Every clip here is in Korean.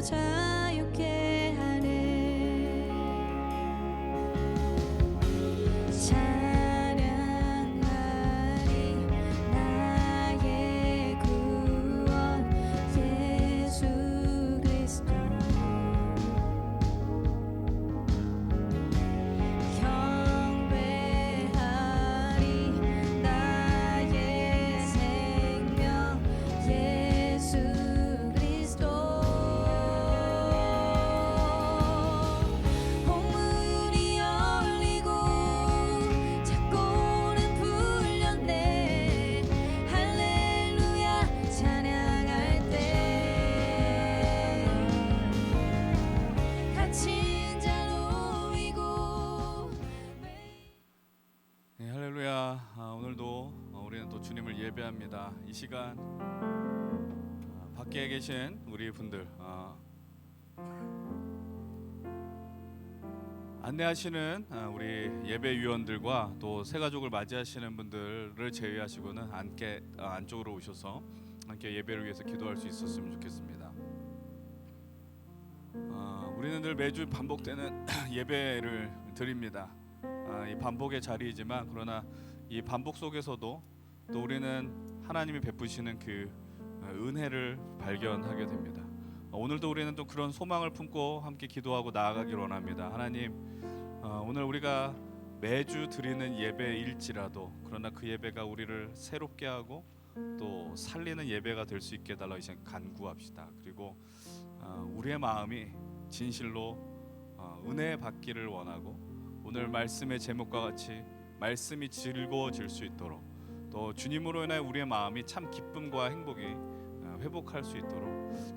자유케 하네. 찬양하리 나의 구원 예수 그리스도. 경배하리 나의 생명 예수 그리스도. 홍문이 열리고 창고는 풀렸네. 할렐루야 찬양할 때 갇힌 자 놓이고. 네, 할렐루야. 오늘도 우리는 또 주님을 예배합니다. 이 시간 밖에 계신 우리 분들 안내하시는 우리 예배위원들과 또 새가족을 맞이하시는 분들을 제외하시고는 안쪽으로 오셔서 함께 예배를 위해서 기도할 수 있었으면 좋겠습니다. 우리는 늘 매주 반복되는 예배를 드립니다. 이 반복의 자리이지만 그러나 이 반복 속에서도 또 우리는 하나님이 베푸시는 그 은혜를 발견하게 됩니다. 오늘도 우리는 또 그런 소망을 품고 함께 기도하고 나아가길 원합니다. 하나님, 오늘 우리가 매주 드리는 예배일지라도 그러나 그 예배가 우리를 새롭게 하고 또 살리는 예배가 될 수 있게 해달라고 이제 간구합시다. 그리고 우리의 마음이 진실로 은혜 받기를 원하고 오늘 말씀의 제목과 같이 말씀이 즐거워질 수 있도록 또 주님으로 인해 우리의 마음이 참 기쁨과 행복이 회복할 수 있도록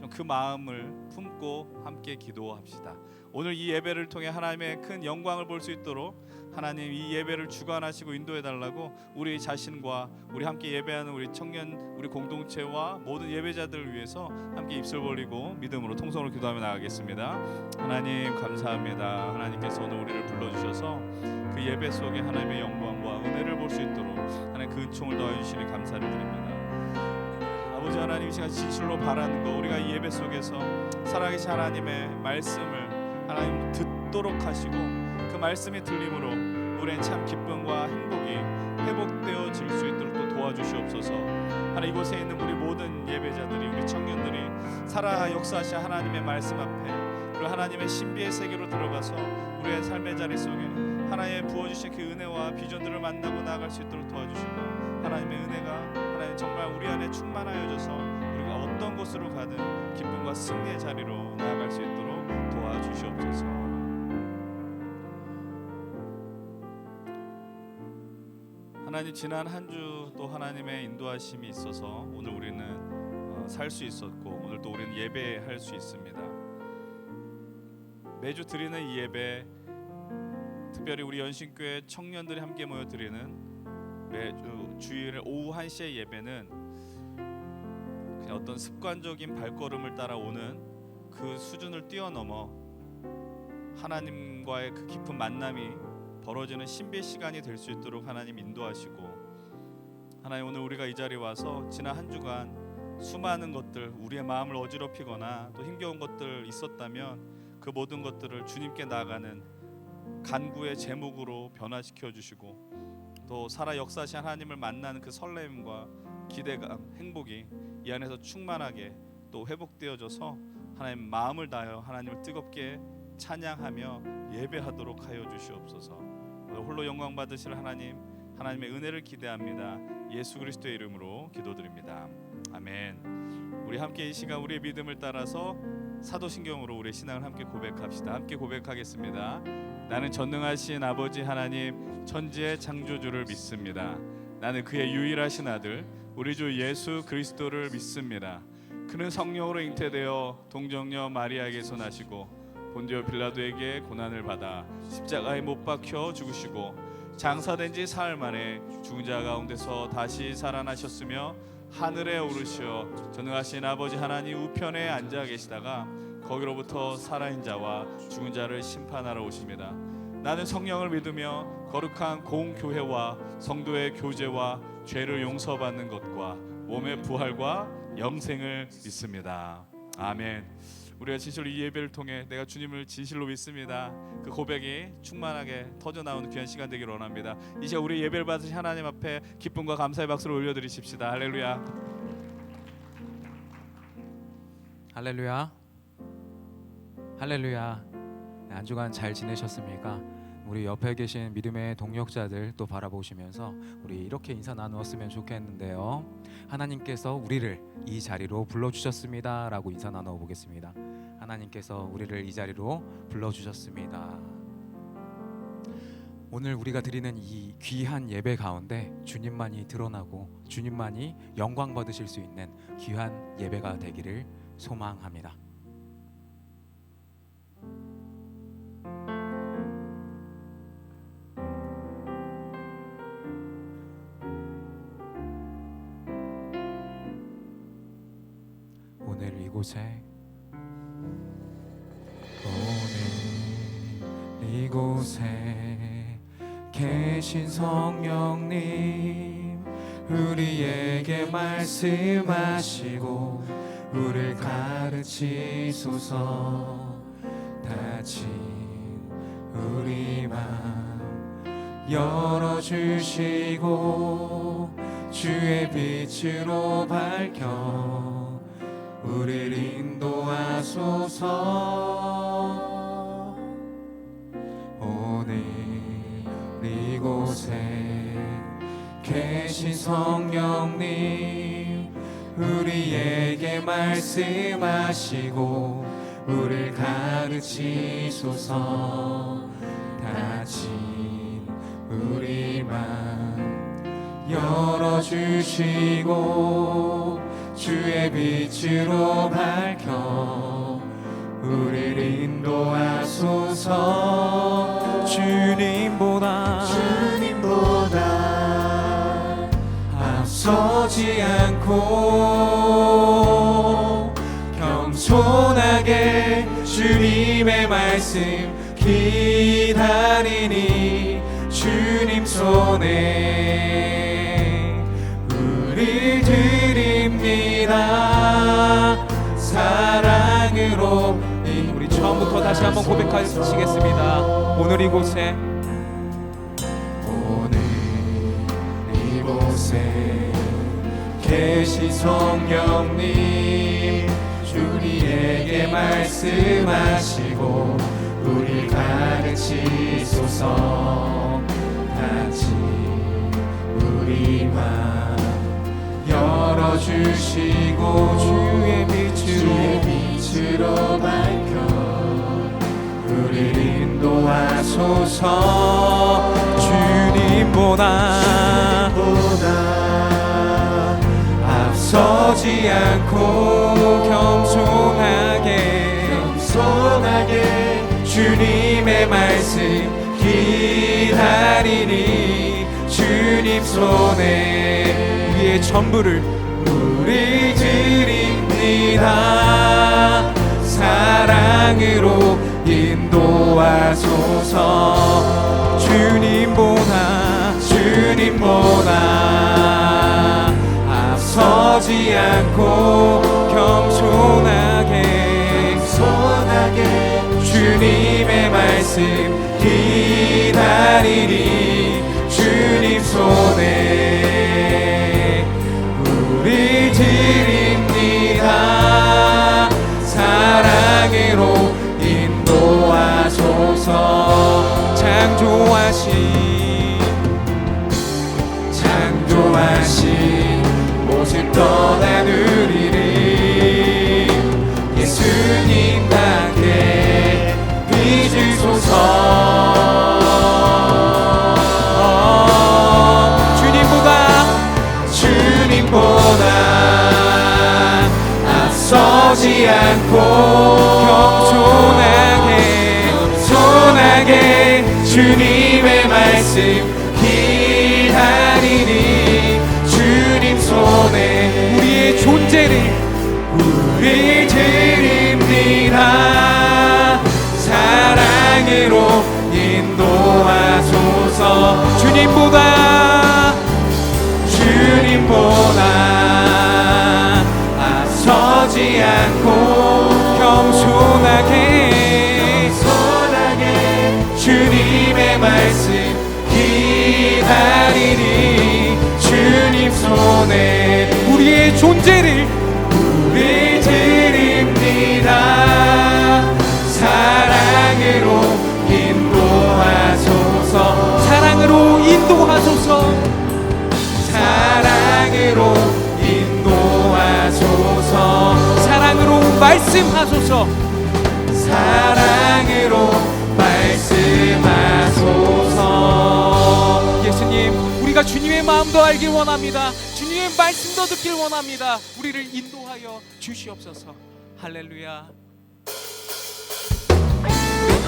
좀 그 마음을 품고 함께 기도합시다. 오늘 이 예배를 통해 하나님의 큰 영광을 볼 수 있도록 하나님 이 예배를 주관하시고 인도해 달라고 우리 자신과 우리 함께 예배하는 우리 청년 우리 공동체와 모든 예배자들을 위해서 함께 입술 벌리고 믿음으로 통성으로 기도하며 나가겠습니다. 하나님 감사합니다. 하나님께서 오늘 우리를 불러주셔서 그 예배 속에 하나님의 영광과 은혜를 볼 수 있도록 하나님 그 은총을 더해주시니 감사를 드립니다. 아버지 하나님, 이 시간 진실로 바라는 거 우리가 이 예배 속에서 살아계신 하나님의 말씀을 하나님 듣도록 하시고 그 말씀이 들림으로 우리는 참 기쁨과 행복이 회복되어질 수 있도록 또 도와주시옵소서. 하나님, 이곳에 있는 우리 모든 예배자들이 우리 청년들이 살아 역사하신 하나님의 말씀 앞에 그리고 하나님의 신비의 세계로 들어가서 우리의 삶의 자리 속에 하나님 부어주신 그 은혜와 비전들을 만나고 나아갈 수 있도록 도와주시고 하나님의 은혜가 하나님 정말 우리 안에 충만하여져서 우리가 어떤 곳으로 가든 기쁨과 승리의 자리로 나아갈 수 있도록 도와주시옵소서. 하나님, 지난 한 주 또 하나님의 인도하심이 있어서 오늘 우리는 살 수 있었고 오늘 또 우리는 예배할 수 있습니다. 매주 드리는 이 예배, 특별히 우리 연신교회 청년들이 함께 모여 드리는 매주 주일 오후 1시의 예배는 그냥 어떤 습관적인 발걸음을 따라오는 그 수준을 뛰어넘어 하나님과의 그 깊은 만남이 벌어지는 신비의 시간이 될 수 있도록 하나님 인도하시고, 하나님 오늘 우리가 이 자리에 와서 지난 한 주간 수많은 것들 우리의 마음을 어지럽히거나 또 힘겨운 것들 있었다면 그 모든 것들을 주님께 나아가는 간구의 제목으로 변화시켜 주시고 또 살아 역사하신 하나님을 만나는 그 설렘과 기대감, 행복이 이 안에서 충만하게 또 회복되어져서 하나님 마음을 다하여 하나님을 뜨겁게 찬양하며 예배하도록 하여 주시옵소서. 홀로 영광 받으실 하나님, 하나님의 은혜를 기대합니다. 예수 그리스도의 이름으로 기도드립니다. 아멘. 우리 함께 이 시간 우리의 믿음을 따라서 사도신경으로 우리의 신앙을 함께 고백합시다. 함께 고백하겠습니다. 나는 전능하신 아버지 하나님 천지의 창조주를 믿습니다. 나는 그의 유일하신 아들 우리 주 예수 그리스도를 믿습니다. 그는 성령으로 잉태되어 동정녀 마리아에게서 나시고 본디오 빌라도에게 고난을 받아 십자가에 못 박혀 죽으시고 장사된 지 사흘 만에 죽은 자 가운데서 다시 살아나셨으며 하늘에 오르시어 전능하신 아버지 하나님 우편에 앉아 계시다가 거기로부터 살아있는 자와 죽은 자를 심판하러 오십니다. 나는 성령을 믿으며 거룩한 공교회와 성도의 교제와 죄를 용서받는 것과 몸의 부활과 영생을 믿습니다. 아멘. 우리가 진실로 이 예배를 통해 내가 주님을 진실로 믿습니다, 그 고백이 충만하게 터져 나오는 귀한 시간 되기를 원합니다. 이제 우리 예배를 받으신 하나님 앞에 기쁨과 감사의 박수를 올려드리십시다. 할렐루야. 할렐루야. 할렐루야. 한 주간 잘 지내셨습니까? 우리 옆에 계신 믿음의 동역자들 또 바라보시면서 우리 이렇게 인사 나누었으면 좋겠는데요. 하나님께서 우리를 이 자리로 불러주셨습니다 라고 인사 나누어 보겠습니다. 하나님께서 우리를 이 자리로 불러주셨습니다. 오늘 우리가 드리는 이 귀한 예배 가운데 주님만이 드러나고 주님만이 영광 받으실 수 있는 귀한 예배가 되기를 소망합니다. 오늘 이곳에 계신 성령님, 우리에게 말씀하시고 우리를 가르치소서. 다친 우리 맘 열어주시고 주의 빛으로 밝혀 우리를 인도하소서. 오늘 이곳에 계신 성령님, 우리에게 말씀하시고 우리를 가르치소서. 다친 우리 맘 열어주시고 주의 빛으로 밝혀 우리를 인도하소서. 주님보다 앞서지 않고 겸손하게 주님의 말씀 기다리니 주님 손에 우리 드립니다. 사랑으로. 우리 처음부터 다시 한번 고백하시겠습니다. 오늘 이곳에 계신 성령님, 우리에게 말씀하시고 우리 가르치소서. 다시 우리 맘 열어주시고 주의 빛으로 밝혀 우리를 인도하소서. 주님보다 앞서지 않고 겸손하게 주님의 말씀 기다리니 주님 손에 우리의 전부를 우리 드립니다. 사랑으로 인도하소서. 주님보다 앞서지 않고 겸손하게 주님의 말씀 기다리니 주님 손에 우리 드립니다. 사랑으로 인도하소서. 창조하신 모습 떠나누리리 예수님답게 빚으소서. 주님보다 앞서지 않고 겸손하게 주님의 말씀 기다리니 주님 손에 우리의 존재를 우리 드립니다. 사랑으로 인도하소서. 주님보다 앞서지 않고 겸손하게 주님의 말씀 기다리니 주님 손에 우리의 존재를 우리 드립니다. 사랑으로 인도하소서. 사랑으로 인도하소서. 사랑으로 인도하소서. 사랑으로 말씀하소서. 사랑으로 말씀하소서. 예수님, 우리가 주님의 마음도 알길 원합니다. 주님의 말씀도 듣길 원합니다. 우리를 인도하여 주시옵소서. 할렐루야.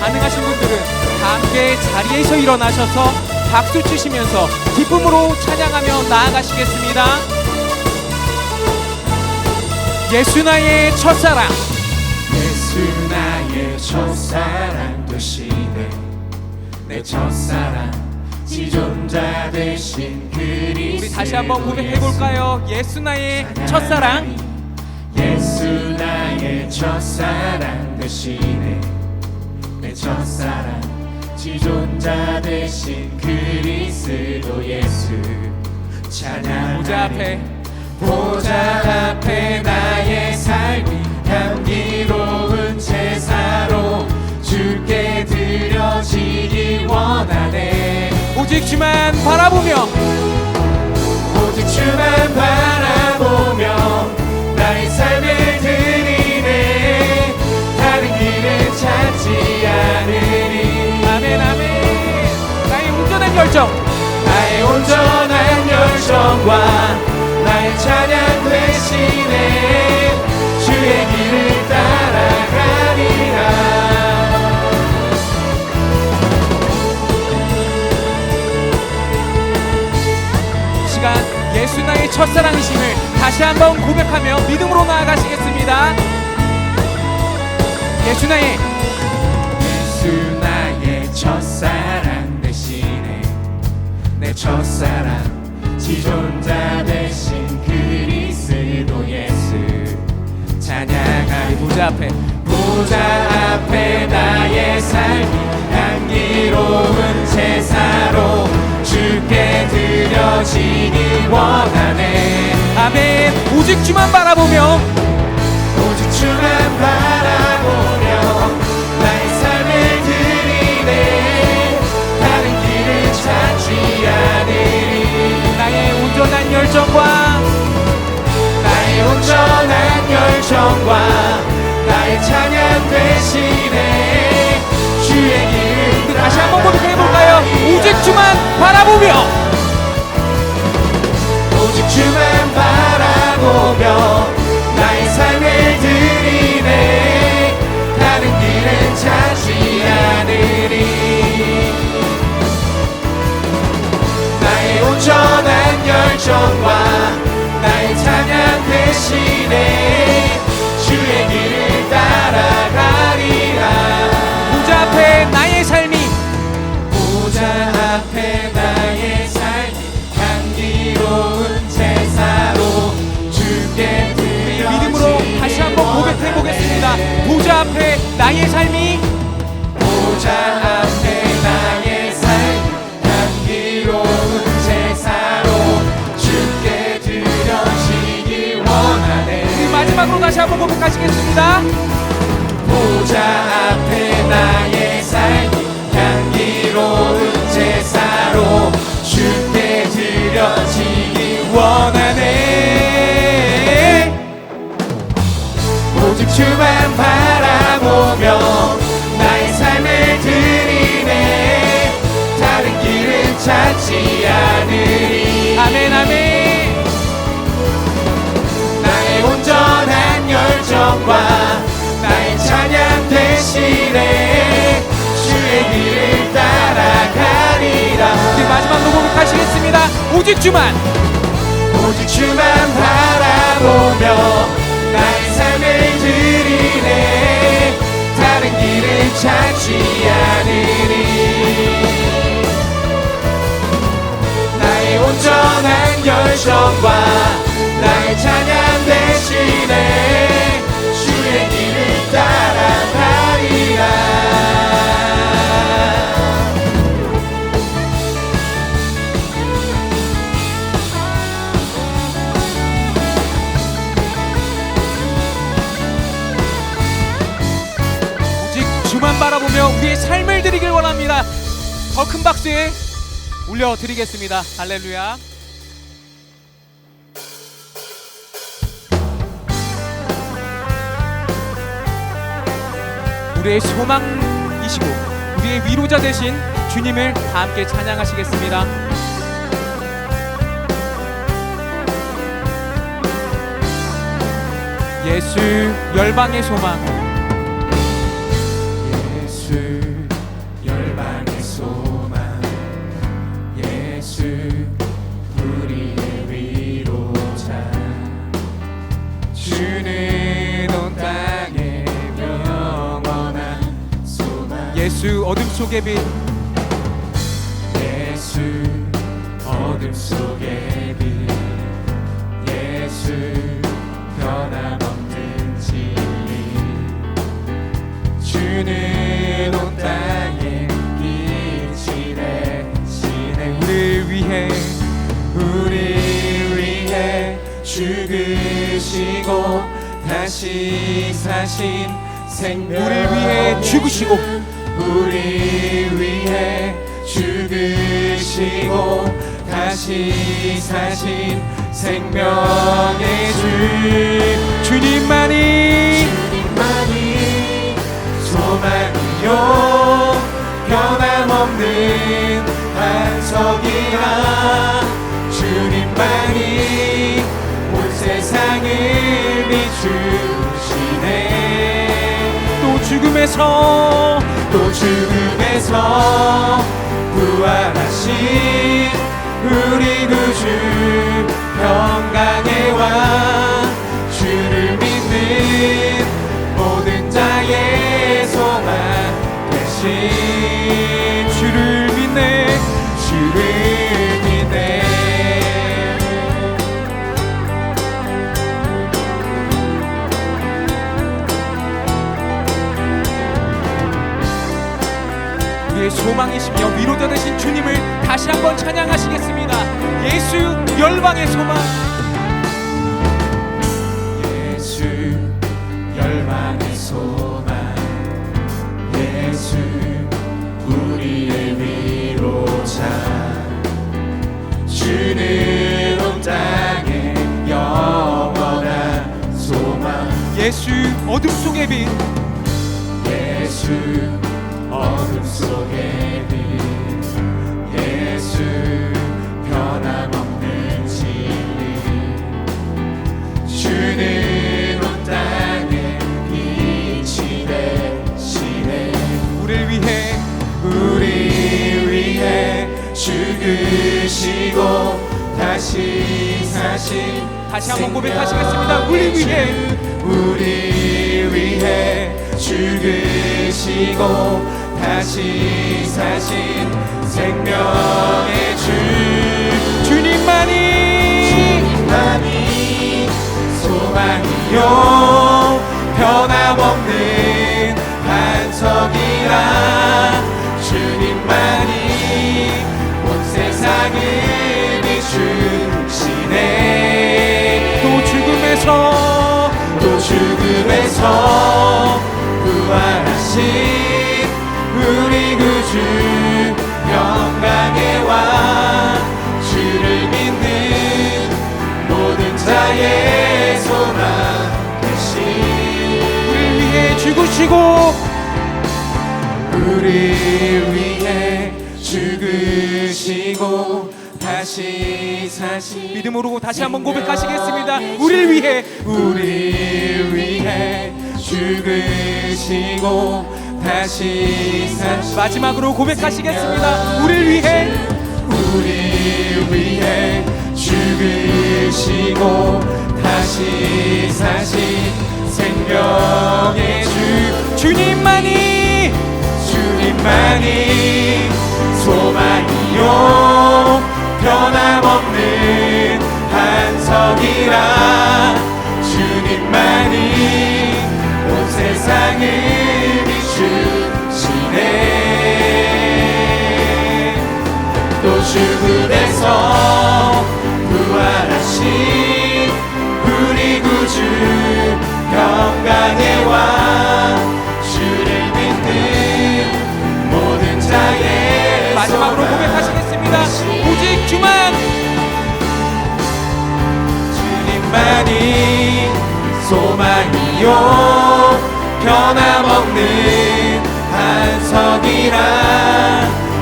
가능하신 분들은 다 함께 자리에서 일어나셔서 박수 치시면서 기쁨으로 찬양하며 나아가시겠습니다. 예수 나의 첫사랑, 예수 나의 첫사랑 되시네. 내 첫사랑 지존자 되신 그리스도. 우리 다시 한번 고백해볼까요? 예수 나의 첫사랑, 예수 나의 첫사랑 되시네. 내 첫사랑 지존자 되신 그리스도 예수. 찬양 보좌 앞에 나의 삶이 향기로운 제사로 주께 드려지기 원하네. 오직 주만 바라보며 오직 주만 바라보며 나의 삶을 드리네. 다른 길을 찾지 않으리. 아멘 아멘. 나의 온전한 열정, 나의 온전한 열정과 나의 찬양 되시네. 주의 길을 따라가리라. 시간 예수 나의 첫사랑이심을 다시 한번 고백하며 믿음으로 나아가시겠습니다. 예수 나의 첫사랑 되시네. 내 첫사랑 지존자 되신 그리스도 예수. 찬양하리 보좌 앞에 나의 삶이 향기로운 제사로 주께 드려지기 원하네. 아멘. 오직 주만 바라보며 오직 주만 바라보며 나의 삶을 드리네. 다른 길을 찾지 않으리. 나의 온전한 열정과 나의 찬양 되시네. 주의 길을 다시 한번 고백해볼까요? 오직 주만 바라보며 오직 주만 바라보며 나의 삶을 드리네. 다른 길은 찾지 않으리. 나의 온전한 열정과 나의 찬양 되시네. 주의 길을 따라가리라. 보좌 앞에 나의 삶이 향기로운 제사로 주께 드려지기 믿음으로 다시 한번 고백해보겠습니다. 보좌 앞에 나의 삶이 보좌 앞에 나의 삶 향기로운 제사로 주께 드려지기 원하네. 우리 마지막으로 다시 한번 고백하시겠습니다. 보좌 앞에 나의 삶 향기로운 제사로 주께 드려지기 원하네. 오직 주만 바라보며 나의 삶을 드리네. 다른 길은 찾지 않으리. 아멘 아멘. 나의 온전한 열정과 나의 찬양 대신에 주의 길을 따라가리라. 우리 마지막으로 고백하시겠습니다. 오직 주만 바라보며 나의 삶을 드리네. 다른 길을 찾지 않으리. 나의 온전한 열정과 나의 찬양 대신에 주의 길을 따라 주님 바라보며 우리의 삶을 드리길 원합니다. 더 큰 박수에 올려드리겠습니다. 할렐루야. 우리의 소망이시고 우리의 위로자 되신 주님을 다 함께 찬양하시겠습니다. 예수 열방의 소망, 예수 열방의 소망, 예수 우리의 위로자, 주는 온 땅에 영원한 소망. 예수 어둠 속의 빛, 예수 어둠 속의 빛, 예수 변함없는 진리, 주는 온 땅에 빛이 되시네. 우리 위해 죽으시고 다시 사신 생명, 우리 위해 죽으시고 우리 위해 죽으시고 다시 사신 생명의 주, 주님만이 소망이요 변함없는 반석이라, 주님만이 온 세상을 비추시네. 또 죽음에서 부활하신 우리 구주 평강의 왕, 주를 믿는 모든 자의 소망 대신, 주를 믿네. 우리의 소망이시며 위로자 되신 주님을 다시 한번 찬양하시겠습니다. 예수 열방의 소망, 예수 열방의 소망, 예수 우리의 위로자, 주는 온 땅에 영원한 소망. 예수 어둠 속의 빛, 예수 어둠 속의 빛, 예수 변함없는 진리, 주는 온 땅에 빛이 되시네. 우리 위해 죽으시고 다시 사신, 다시 한번 고백하시겠습니다. 우리 위해 죽으시고 다시 사신 생명의 주, 주님만이 소망이요 변함없는 반석이라, 주님만이 온 세상을 비추시네. 또 죽음에서 부활하신 우리 구주 영광의 왕, 주를 믿는 모든 자의 소망 대신, 우리를 위해 죽으시고 우리 위해 죽으시고 다시 사신, 믿음으로 다시 한번 고백하시겠습니다. 우리를 위해 죽으시고 다시 사신, 마지막으로 고백하시겠습니다. 우리를 위해 죽으시고 다시 사신 생명의 주, 주님만이 소망이요 변함없는 반석이라, 주님만이 온 세상을 비추시네. 또 죽음에서 부활하신 우리 구주 영광의 왕, 주를 믿는 소망이요 변함없는 반석이라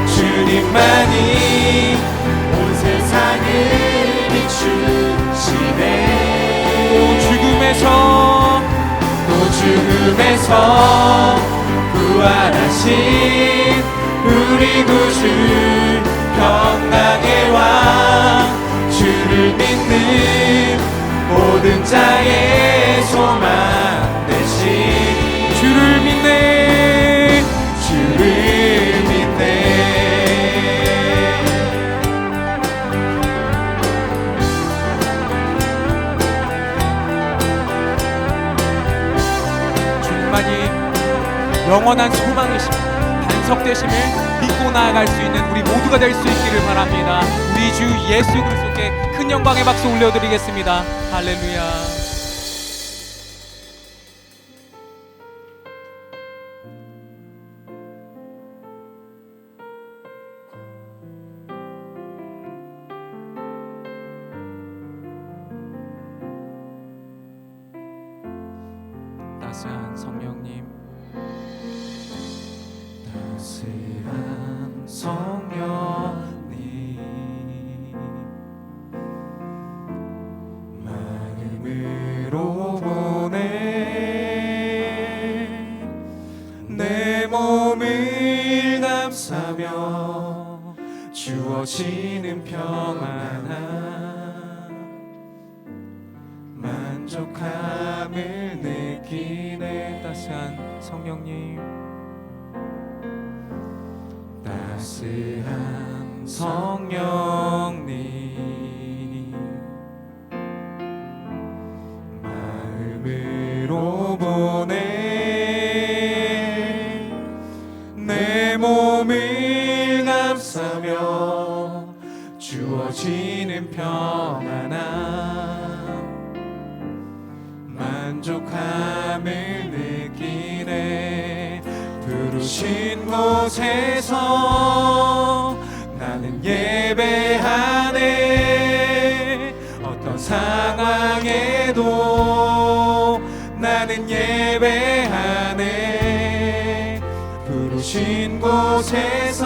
주님만이 온 세상을 비추시네 또 죽음에서 부활하신 우리 구주 평강의 왕 주를 믿는 모든 자의 소망 되신 주를 믿네 주님만이 영원한 소망이심 반석 되심을 믿고 나아갈 수 있는 우리 모두가 될 수 있기를 바랍니다. 우리 주 예수 그리스도께 큰 영광의 박수 올려드리겠습니다. 할렐루야. 따스한 성령님, 따스한 성령님 마음으로 보내 내 몸을 감싸며 주어지는 평안함 만족함을 느끼네 따스한 성령님, 따스한 성령님 마음으로 보내 내 몸을 감싸며 주어지는 평안함 만족함을 느끼네 부르신 곳에서 나는 예배하네 어떤 상황에도 나는 예배하네 부르신 곳에서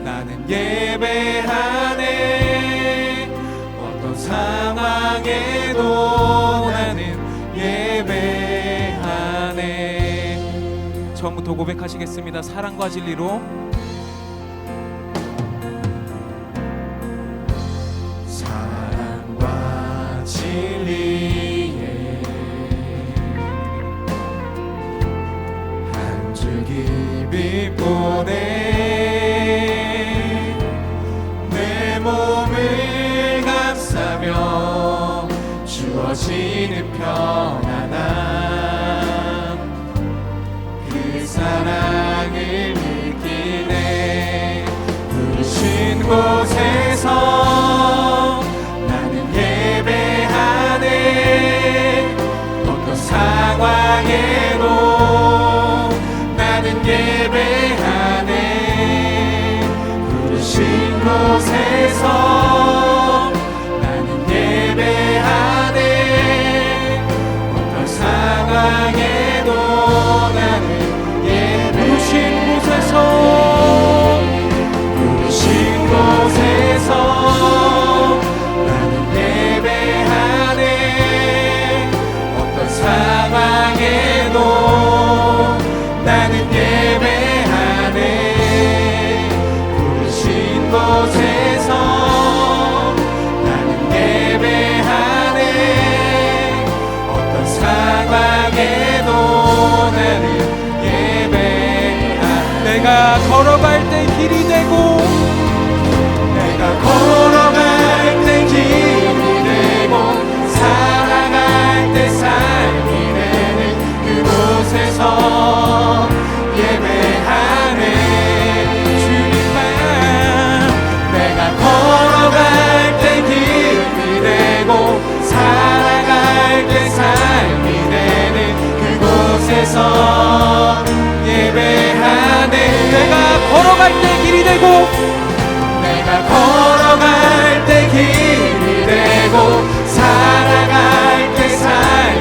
나는 예배하네 어떤 상황에도 나는 예배하네 처음부터 고백하시겠습니다. 사랑과 진리로 사랑과 진리에 한 줄기 빛 보내 내 몸을 감싸며 주어지는 평안함 그 사랑을 느끼네 부르신 곳에서 나는 예배하네 어떤 상황에도 나는 예배하네 부르신 곳에서 나는 예배하네 어떤 상황에도 나는 예배하네 부르신 곳에서 나는 예배하네 어떤 상황에도 나는 예배하네 부르신 곳에서 나는 예배하네 어떤 상황에도 나는 예배하네 내가 걸어갈 때 길이 되고 내가 걸어갈 때 길이 되고 살아갈 때 삶이 되는 그곳에서 예배하네 주님만 내가 걸어갈 때 길이 되고 살아갈 때 삶이 되는 그곳에서 예배하네 내가 걸어갈 때 길이 되고 내가 걸어갈 때 길이 되고 살아갈 때 삶이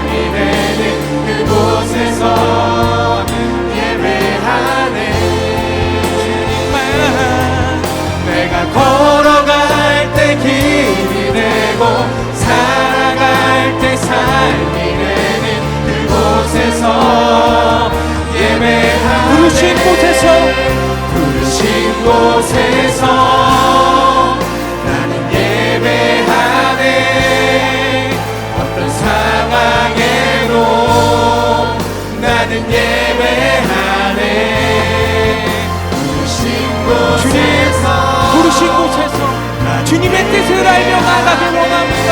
곳에서 나는 예배하네. 어떤 상황에도 나는 예배하네. 부르신 곳에서 주님의 뜻을 알며 나가길 원합니다.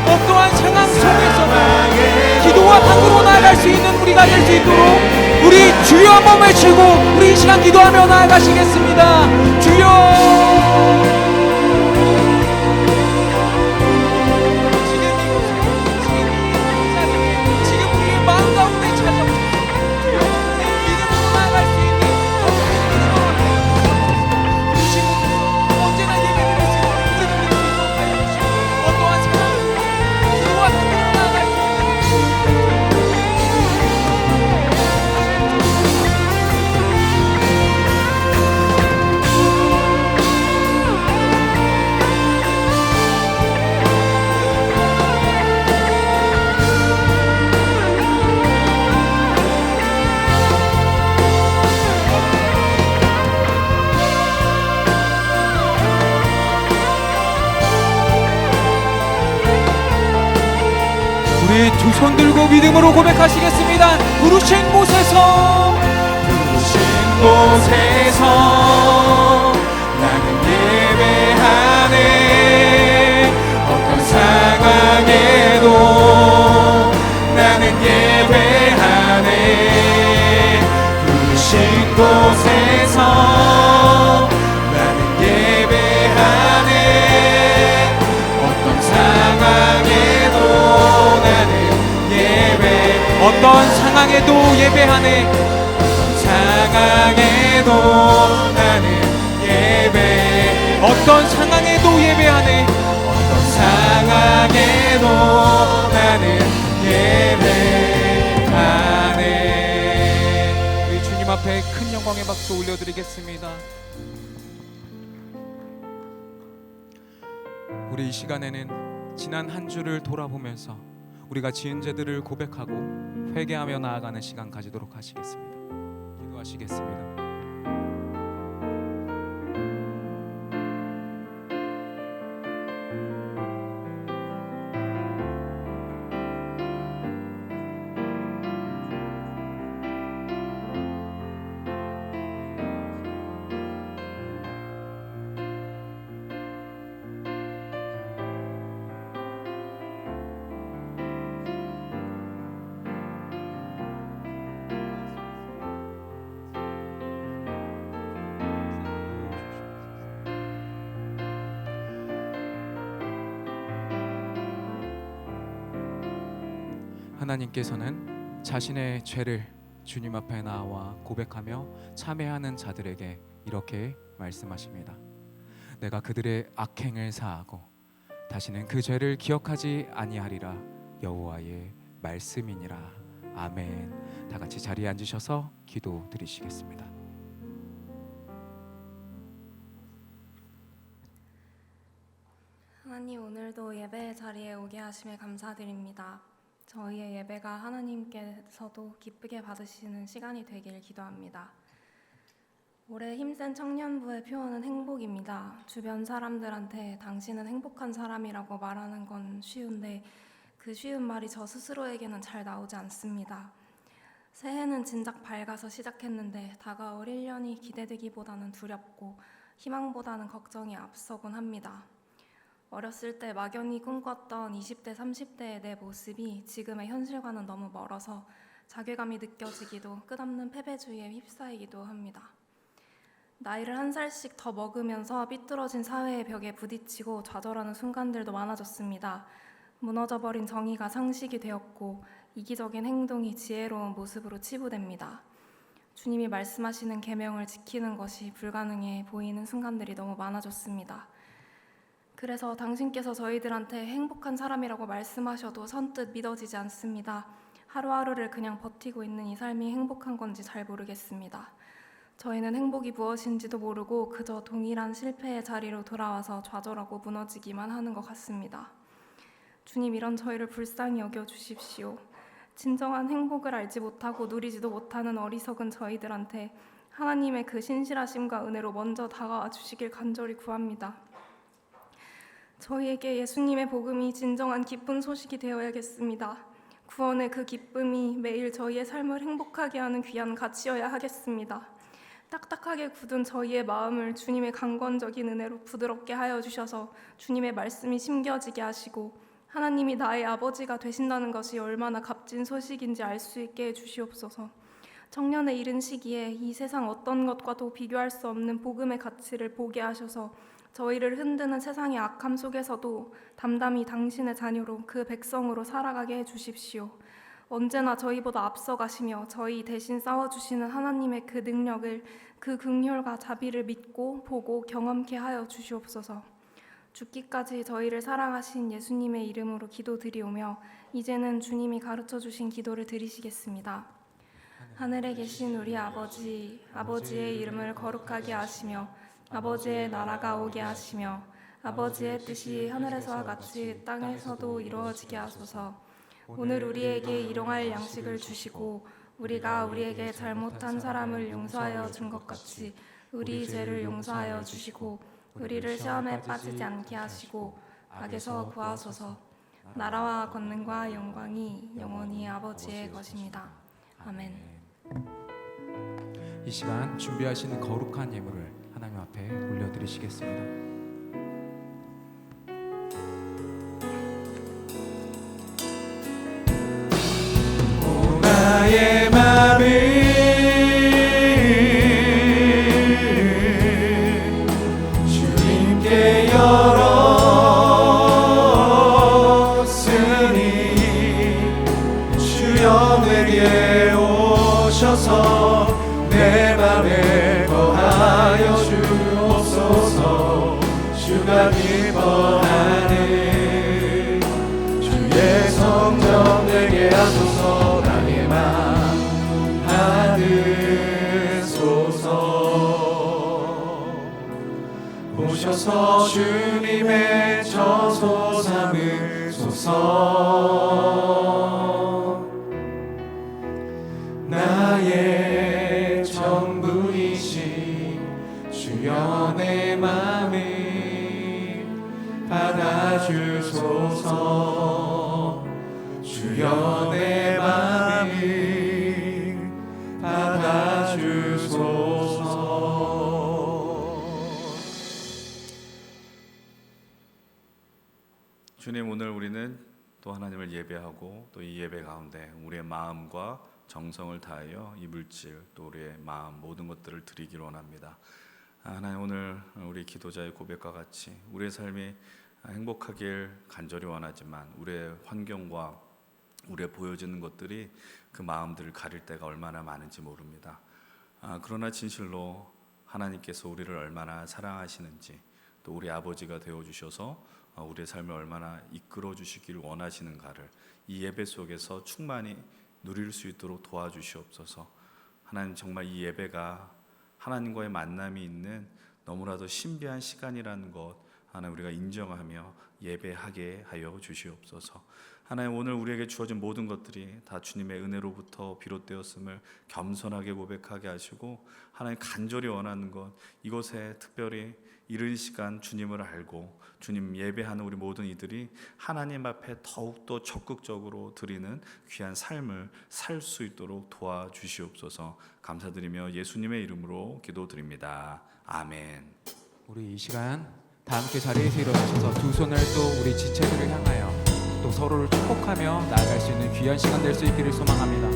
어떠한 상황 속에서도 기도와 당으로 나아갈 수 있는 우리가 될 수 있도록 우리 주여 한번 외치고 우리 이 시간 기도하며 나아가시겠습니다. 주여. 우리 두 손 들고 믿음으로 고백하시겠습니다. 부르신 곳에서 나는 예배하네. 어떤 상황에도 나는 예배하네. 부르신 곳에서 나는 예배하네. 어떤 상황에도 나는 예배. 어떤 상황에도 예배하네. 상황에도 나는 예배. 어떤 상황에도 예배하네. 어떤 상황에도 나는 예배하네. 우리 주님 앞에 큰 영광의 박수 올려드리겠습니다. 우리 이 시간에는 지난 한 주를 돌아보면서 우리가 지은 죄들을 고백하고 회개하며 나아가는 시간 가지도록 하시겠습니다. 기도하시겠습니다. 하나님께서는 자신의 죄를 주님 앞에 나와 고백하며 참회하는 자들에게 이렇게 말씀하십니다. 내가 그들의 악행을 사하고 다시는 그 죄를 기억하지 아니하리라. 여호와의 말씀이니라. 아멘. 다 같이 자리에 앉으셔서 기도 드리시겠습니다. 하나님, 오늘도 예배 자리에 오게 하심에 감사드립니다. 저희의 예배가 하나님께서도 기쁘게 받으시는 시간이 되길 기도합니다. 올해 힘센 청년부의 표현은 행복입니다. 주변 사람들한테 당신은 행복한 사람이라고 말하는 건 쉬운데 그 쉬운 말이 저 스스로에게는 잘 나오지 않습니다. 새해는 진작 밝아서 시작했는데 다가올 1년이 기대되기보다는 두렵고 희망보다는 걱정이 앞서곤 합니다. 어렸을 때 막연히 꿈꿨던 20대, 30대의 내 모습이 지금의 현실과는 너무 멀어서 자괴감이 느껴지기도 끝없는 패배주의에 휩싸이기도 합니다. 나이를 한 살씩 더 먹으면서 삐뚤어진 사회의 벽에 부딪히고 좌절하는 순간들도 많아졌습니다. 무너져버린 정의가 상식이 되었고 이기적인 행동이 지혜로운 모습으로 치부됩니다. 주님이 말씀하시는 계명을 지키는 것이 불가능해 보이는 순간들이 너무 많아졌습니다. 그래서 당신께서 저희들한테 행복한 사람이라고 말씀하셔도 선뜻 믿어지지 않습니다. 하루하루를 그냥 버티고 있는 이 삶이 행복한 건지 잘 모르겠습니다. 저희는 행복이 무엇인지도 모르고 그저 동일한 실패의 자리로 돌아와서 좌절하고 무너지기만 하는 것 같습니다. 주님, 이런 저희를 불쌍히 여겨주십시오. 진정한 행복을 알지 못하고 누리지도 못하는 어리석은 저희들한테 하나님의 그 신실하심과 은혜로 먼저 다가와 주시길 간절히 구합니다. 저희에게 예수님의 복음이 진정한 기쁜 소식이 되어야겠습니다. 구원의 그 기쁨이 매일 저희의 삶을 행복하게 하는 귀한 가치여야 하겠습니다. 딱딱하게 굳은 저희의 마음을 주님의 강권적인 은혜로 부드럽게 하여 주셔서 주님의 말씀이 심겨지게 하시고 하나님이 나의 아버지가 되신다는 것이 얼마나 값진 소식인지 알 수 있게 해주시옵소서. 청년에 이른 시기에 이 세상 어떤 것과도 비교할 수 없는 복음의 가치를 보게 하셔서 저희를 흔드는 세상의 악함 속에서도 담담히 당신의 자녀로 그 백성으로 살아가게 해주십시오. 언제나 저희보다 앞서가시며 저희 대신 싸워주시는 하나님의 그 능력을, 그 긍휼과 자비를 믿고 보고 경험케 하여 주시옵소서. 죽기까지 저희를 사랑하신 예수님의 이름으로 기도드리오며 이제는 주님이 가르쳐 주신 기도를 드리시겠습니다. 하늘에 계신 우리 아버지, 아버지의 이름을 거룩하게 하시며 아버지의 나라가 오게 하시며 아버지의 뜻이 하늘에서와 같이 땅에서도 이루어지게 하소서. 오늘 우리에게 일용할 양식을 주시고 우리가 우리에게 잘못한 사람을 용서하여 준 것 같이 우리 죄를 용서하여 주시고 우리를 시험에 빠지지 않게 하시고 악에서 구하소서. 나라와 권능과 영광이 영원히 아버지의 것입니다. 아멘. 이 시간 준비하신 거룩한 예물을 하나님 앞에 올려드리시겠습니다. 나의 맘을 주님께 열었으니 주여 내게 오셔서 내 맘에 거하여 주옵소서. 주가 기뻐하는 주의 성령 내게 하소서. 나의 맘 받으소서. 오셔서 주님의 처소 삼으소서. 나의 전부이신 주여 내 맘을 받아주소서. 주여 내 맘을 받아주소서. 주님, 오늘 우리는 또 하나님을 예배하고 또 이 예배 가운데 우리의 마음과 정성을 다하여 이 물질 또 우리의 마음 모든 것들을 드리기를 원합니다. 하나님, 오늘 우리 기도자의 고백과 같이 우리의 삶이 행복하길 간절히 원하지만 우리의 환경과 우리의 보여지는 것들이 그 마음들을 가릴 때가 얼마나 많은지 모릅니다. 그러나 진실로 하나님께서 우리를 얼마나 사랑하시는지 또 우리 아버지가 되어주셔서 우리의 삶을 얼마나 이끌어 주시기를 원하시는가를 이 예배 속에서 충만히 누릴 수 있도록 도와주시옵소서. 하나님, 정말 이 예배가 하나님과의 만남이 있는 너무나도 신비한 시간이라는 것 하나님 우리가 인정하며 예배하게 하여 주시옵소서. 하나님, 오늘 우리에게 주어진 모든 것들이 다 주님의 은혜로부터 비롯되었음을 겸손하게 고백하게 하시고 하나님 간절히 원하는 것 이곳에 특별히 이른 시간 주님을 알고 주님 예배하는 우리 모든 이들이 하나님 앞에 더욱더 적극적으로 드리는 귀한 삶을 살 수 있도록 도와주시옵소서. 감사드리며 예수님의 이름으로 기도드립니다. 아멘. 우리 이 시간 다 함께 자리에서 일어나셔서 두 손을 또 우리 지체들을 향하여 또 서로를 축복하며 나아갈 수 있는 귀한 시간 될 수 있기를 소망합니다.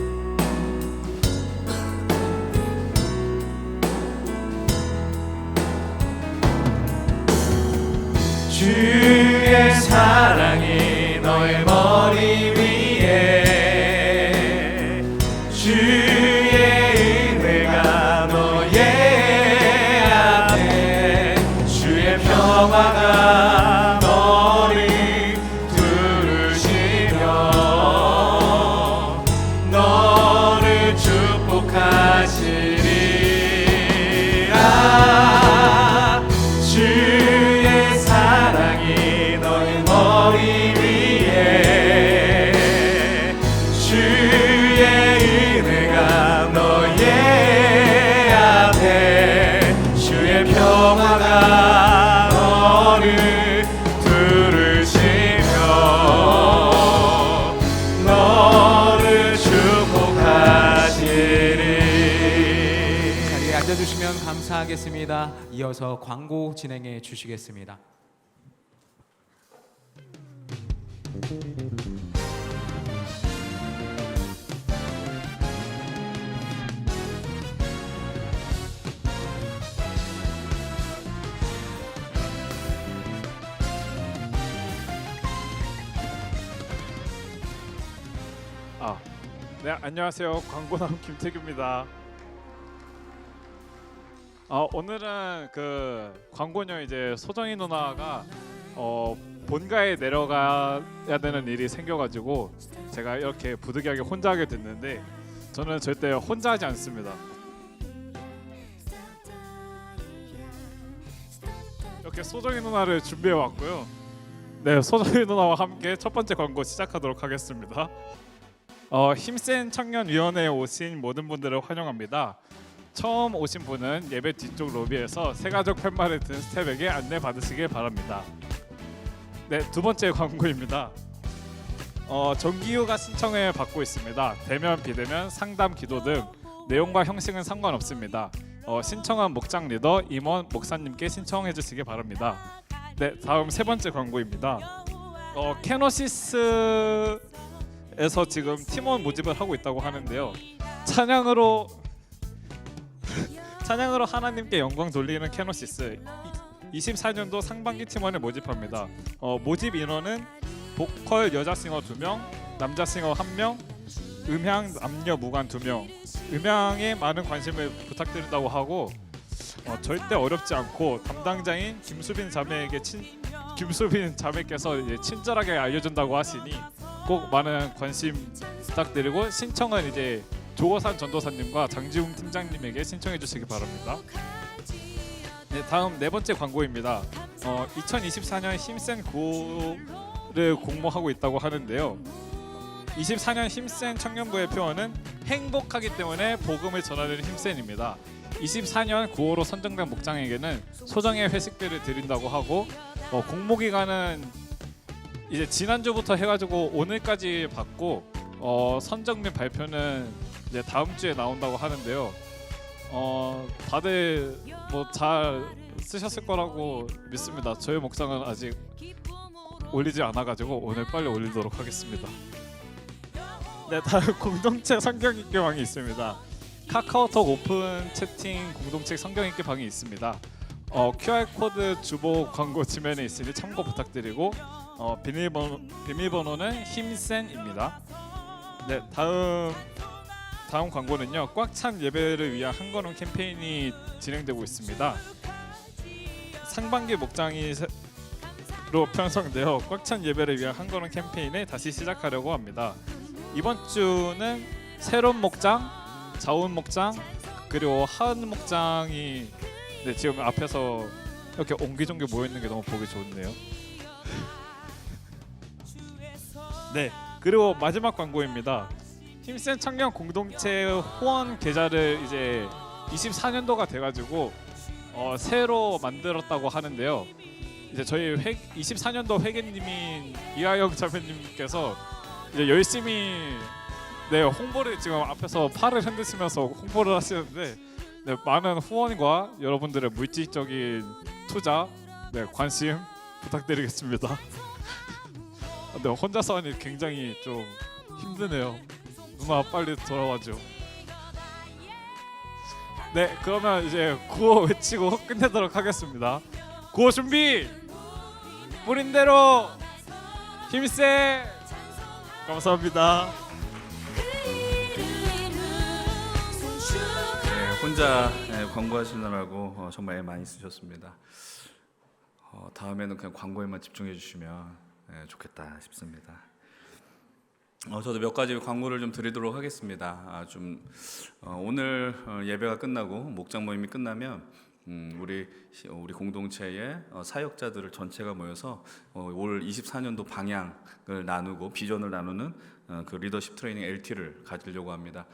주의 사랑이 너의 머리 위에 주의 은혜가 너의 앞에 주의 평화가 너를 두르시며 너를 축복하시리라. 주의 사랑이 너의 머리 위에 주의 은혜가 너의 앞에 앉아주시면 감사하겠습니다. 이어서 광고 진행해 주시겠습니다. 네, 안녕하세요. 광고나무 김태규입니다. 오늘은 그 광고녀 이제 소정이 누나가 본가에 내려가야 되는 일이 생겨가지고 제가 이렇게 부득이하게 혼자 하게 됐는데 저는 절대 혼자 하지 않습니다. 이렇게 소정이 누나를 준비해 왔고요. 네, 소정이 누나와 함께 첫 번째 광고 시작하도록 하겠습니다. 힘센 청년위원회에 오신 모든 분들을 환영합니다. 처음 오신 분은 예배 뒤쪽 로비에서 새가족 팻말을 든 스텝에게 안내 받으시길 바랍니다. 네, 두 번째 광고입니다. 정기휴가 신청을 받고 있습니다. 대면, 비대면, 상담, 기도 등 내용과 형식은 상관없습니다. 신청한 목장 리더, 임원, 목사님께 신청해 주시기 바랍니다. 네, 다음 세 번째 광고입니다. 캐노시스에서 지금 팀원 모집을 하고 있다고 하는데요. 찬양으로 하나님께 영광 돌리는 캐노시스 24년도 상반기 팀원을 모집합니다. 모집 인원은 보컬 여자 싱어 2명, 남자 싱어 1명, 음향 남녀 무관 2명. 음향에 많은 관심을 부탁드린다고 하고 절대 어렵지 않고 담당자인 김수빈 자매께서 이제 친절하게 알려준다고 하시니 꼭 많은 관심 부탁드리고 신청은 이제 조거산 전도사님과 장지웅 팀장님에게 신청해 주시기 바랍니다. 네, 다음 네 번째 광고입니다. 2024년 힘센 구호를 공모하고 있다고 하는데요. 24년 힘센 청년부의 표어는 행복하기 때문에 복음을 전하는 힘센입니다. 24년 9호로 선정된 목장에게는 소정의 회식비를 드린다고 하고 공모 기간은 이제 지난주부터 해가지고 오늘까지 받고 선정 및 발표는 이제 다음 주에 나온다고 하는데요. 다들 뭐 잘 쓰셨을 거라고 믿습니다. 저희 목장은 아직 올리지 않아가지고 오늘 빨리 올리도록 하겠습니다. 네, 다음 공동체 성경 읽기 방이 있습니다. 카카오톡 오픈 채팅 공동체 성경 읽기 방이 있습니다. QR 코드 주보 광고 지면에 있으니 참고 부탁드리고 비밀번호는 힘센입니다. 네, 다음 광고는요. 꽉 찬 예배를 위한 한 걸음 캠페인이 진행되고 있습니다. 상반기 목장이 로 편성되어 꽉 찬 예배를 위한 한 걸음 캠페인을 다시 시작하려고 합니다. 이번 주는 새로운 목장, 자운 목장, 그리고 하은 목장이 지금 앞에서 이렇게 옹기종기 모여 있는 게 너무 보기 좋네요. 네, 그리고 마지막 광고입니다. 힘센 청년 공동체 후원 계좌를 이제 24년도가 돼가지고 새로 만들었다고 하는데요. 이제 저희 24년도 회계님인 이하영 자매님께서 이제 열심히 홍보를 지금 앞에서 팔을 흔드시면서 홍보를 하시는데 많은 후원과 여러분들의 물질적인 투자, 관심 부탁드리겠습니다. 혼자서 하니 굉장히 좀 힘드네요. 누나 빨리 돌아와줘. 네, 그러면 이제 구호 외치고 끝내도록 하겠습니다. 구호 준비! 뿌린 대로 힘세! 감사합니다. 혼자 광고하시느라고 정말 애 많이 쓰셨습니다. 다음에는 그냥 광고에만 집중해 주시면 좋겠다 싶습니다. 저도 몇 가지 광고를 좀 드리도록 하겠습니다. 오늘 예배가 끝나고 목장 모임이 끝나면 우리 공동체의 사역자들을 전체가 모여서 올 24년도 방향을 나누고 비전을 나누는 그 리더십 트레이닝 LT를 가지려고 합니다.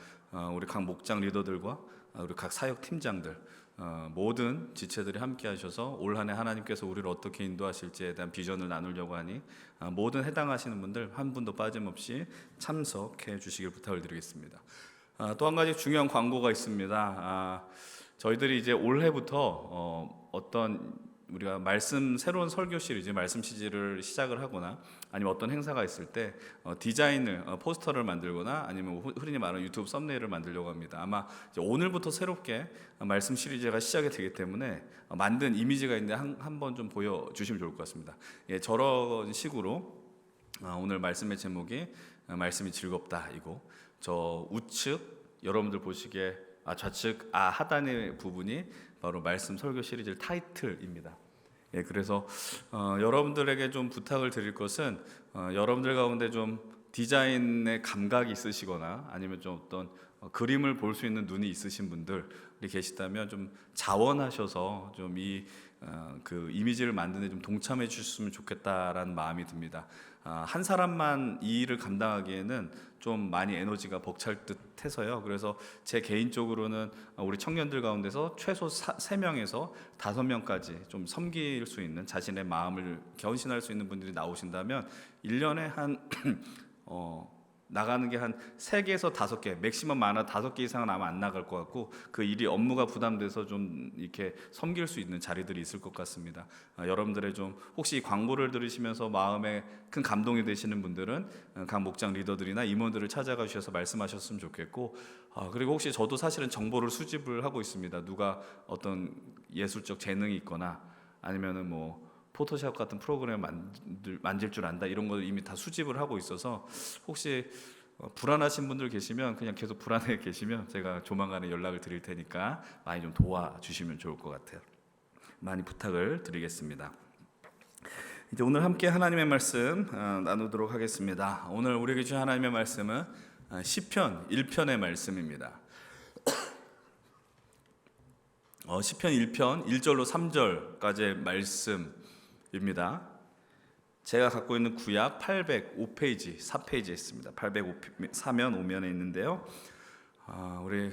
우리 각 목장 리더들과 우리 각 사역 팀장들 모든 지체들이 함께 하셔서 올 한 해 하나님께서 우리를 어떻게 인도하실지에 대한 비전을 나누려고 하니 모든 해당하시는 분들 한 분도 빠짐없이 참석해 주시길 부탁을 드리겠습니다. 또 한 가지 중요한 광고가 있습니다. 저희들이 이제 올해부터 어떤 우리가 새로운 설교 시리즈, 말씀 시리즈를 시작을 하거나 아니면 어떤 행사가 있을 때 디자인을 포스터를 만들거나 아니면 흔히 말하는 유튜브 썸네일을 만들려고 합니다. 아마 이제 오늘부터 새롭게 말씀 시리즈가 시작이 되기 때문에 만든 이미지가 있는데 한번 좀 보여주시면 좋을 것 같습니다. 예, 저런 식으로 오늘 말씀의 제목이 말씀이 즐겁다이고, 저 우측 여러분들 보시기에 좌측 하단의 부분이 바로 말씀 설교 시리즈 타이틀입니다. 예, 그래서 여러분들에게 좀 부탁을 드릴 것은 여러분들 가운데 좀 디자인의 감각이 있으시거나 아니면 좀 어떤 그림을 볼 수 있는 눈이 있으신 분들이 계시다면 좀 자원하셔서 좀 그 이미지를 만드는 데 좀 동참해 주셨으면 좋겠다라는 마음이 듭니다. 한 사람만 이 일을 감당하기에는 좀 많이 에너지가 벅찰 듯해서요. 그래서 제 개인적으로는 우리 청년들 가운데서 최소 3명에서 5명까지 좀 섬길 수 있는, 자신의 마음을 견신할 수 있는 분들이 나오신다면 1년에 한 나가는 게 한 3개에서 5개, 맥시멈 많아 5개 이상은 아마 안 나갈 것 같고, 그 일이 업무가 부담돼서 좀 이렇게 섬길 수 있는 자리들이 있을 것 같습니다. 여러분들의 좀 혹시 이 광고를 들으시면서 마음에 큰 감동이 되시는 분들은 각 목장 리더들이나 임원들을 찾아가 주셔서 말씀하셨으면 좋겠고, 그리고 혹시 저도 사실은 정보를 수집을 하고 있습니다. 누가 어떤 예술적 재능이 있거나 아니면은 뭐 포토샵 같은 프로그램 만질 줄 안다, 이런 걸 이미 다 수집을 하고 있어서 혹시 불안하신 분들 계시면 그냥 계속 불안해 계시면 제가 조만간에 연락을 드릴 테니까 많이 좀 도와주시면 좋을 것 같아요. 많이 부탁을 드리겠습니다. 이제 오늘 함께 하나님의 말씀 나누도록 하겠습니다. 오늘 우리에게 주신 하나님의 말씀은 시편 1편의 말씀입니다. 시편 1편 1절로 3절까지의 말씀 입니다. 제가 갖고 있는 구약 805페이지 4페이지에 있습니다. 804면 5면에 있는데요. 우리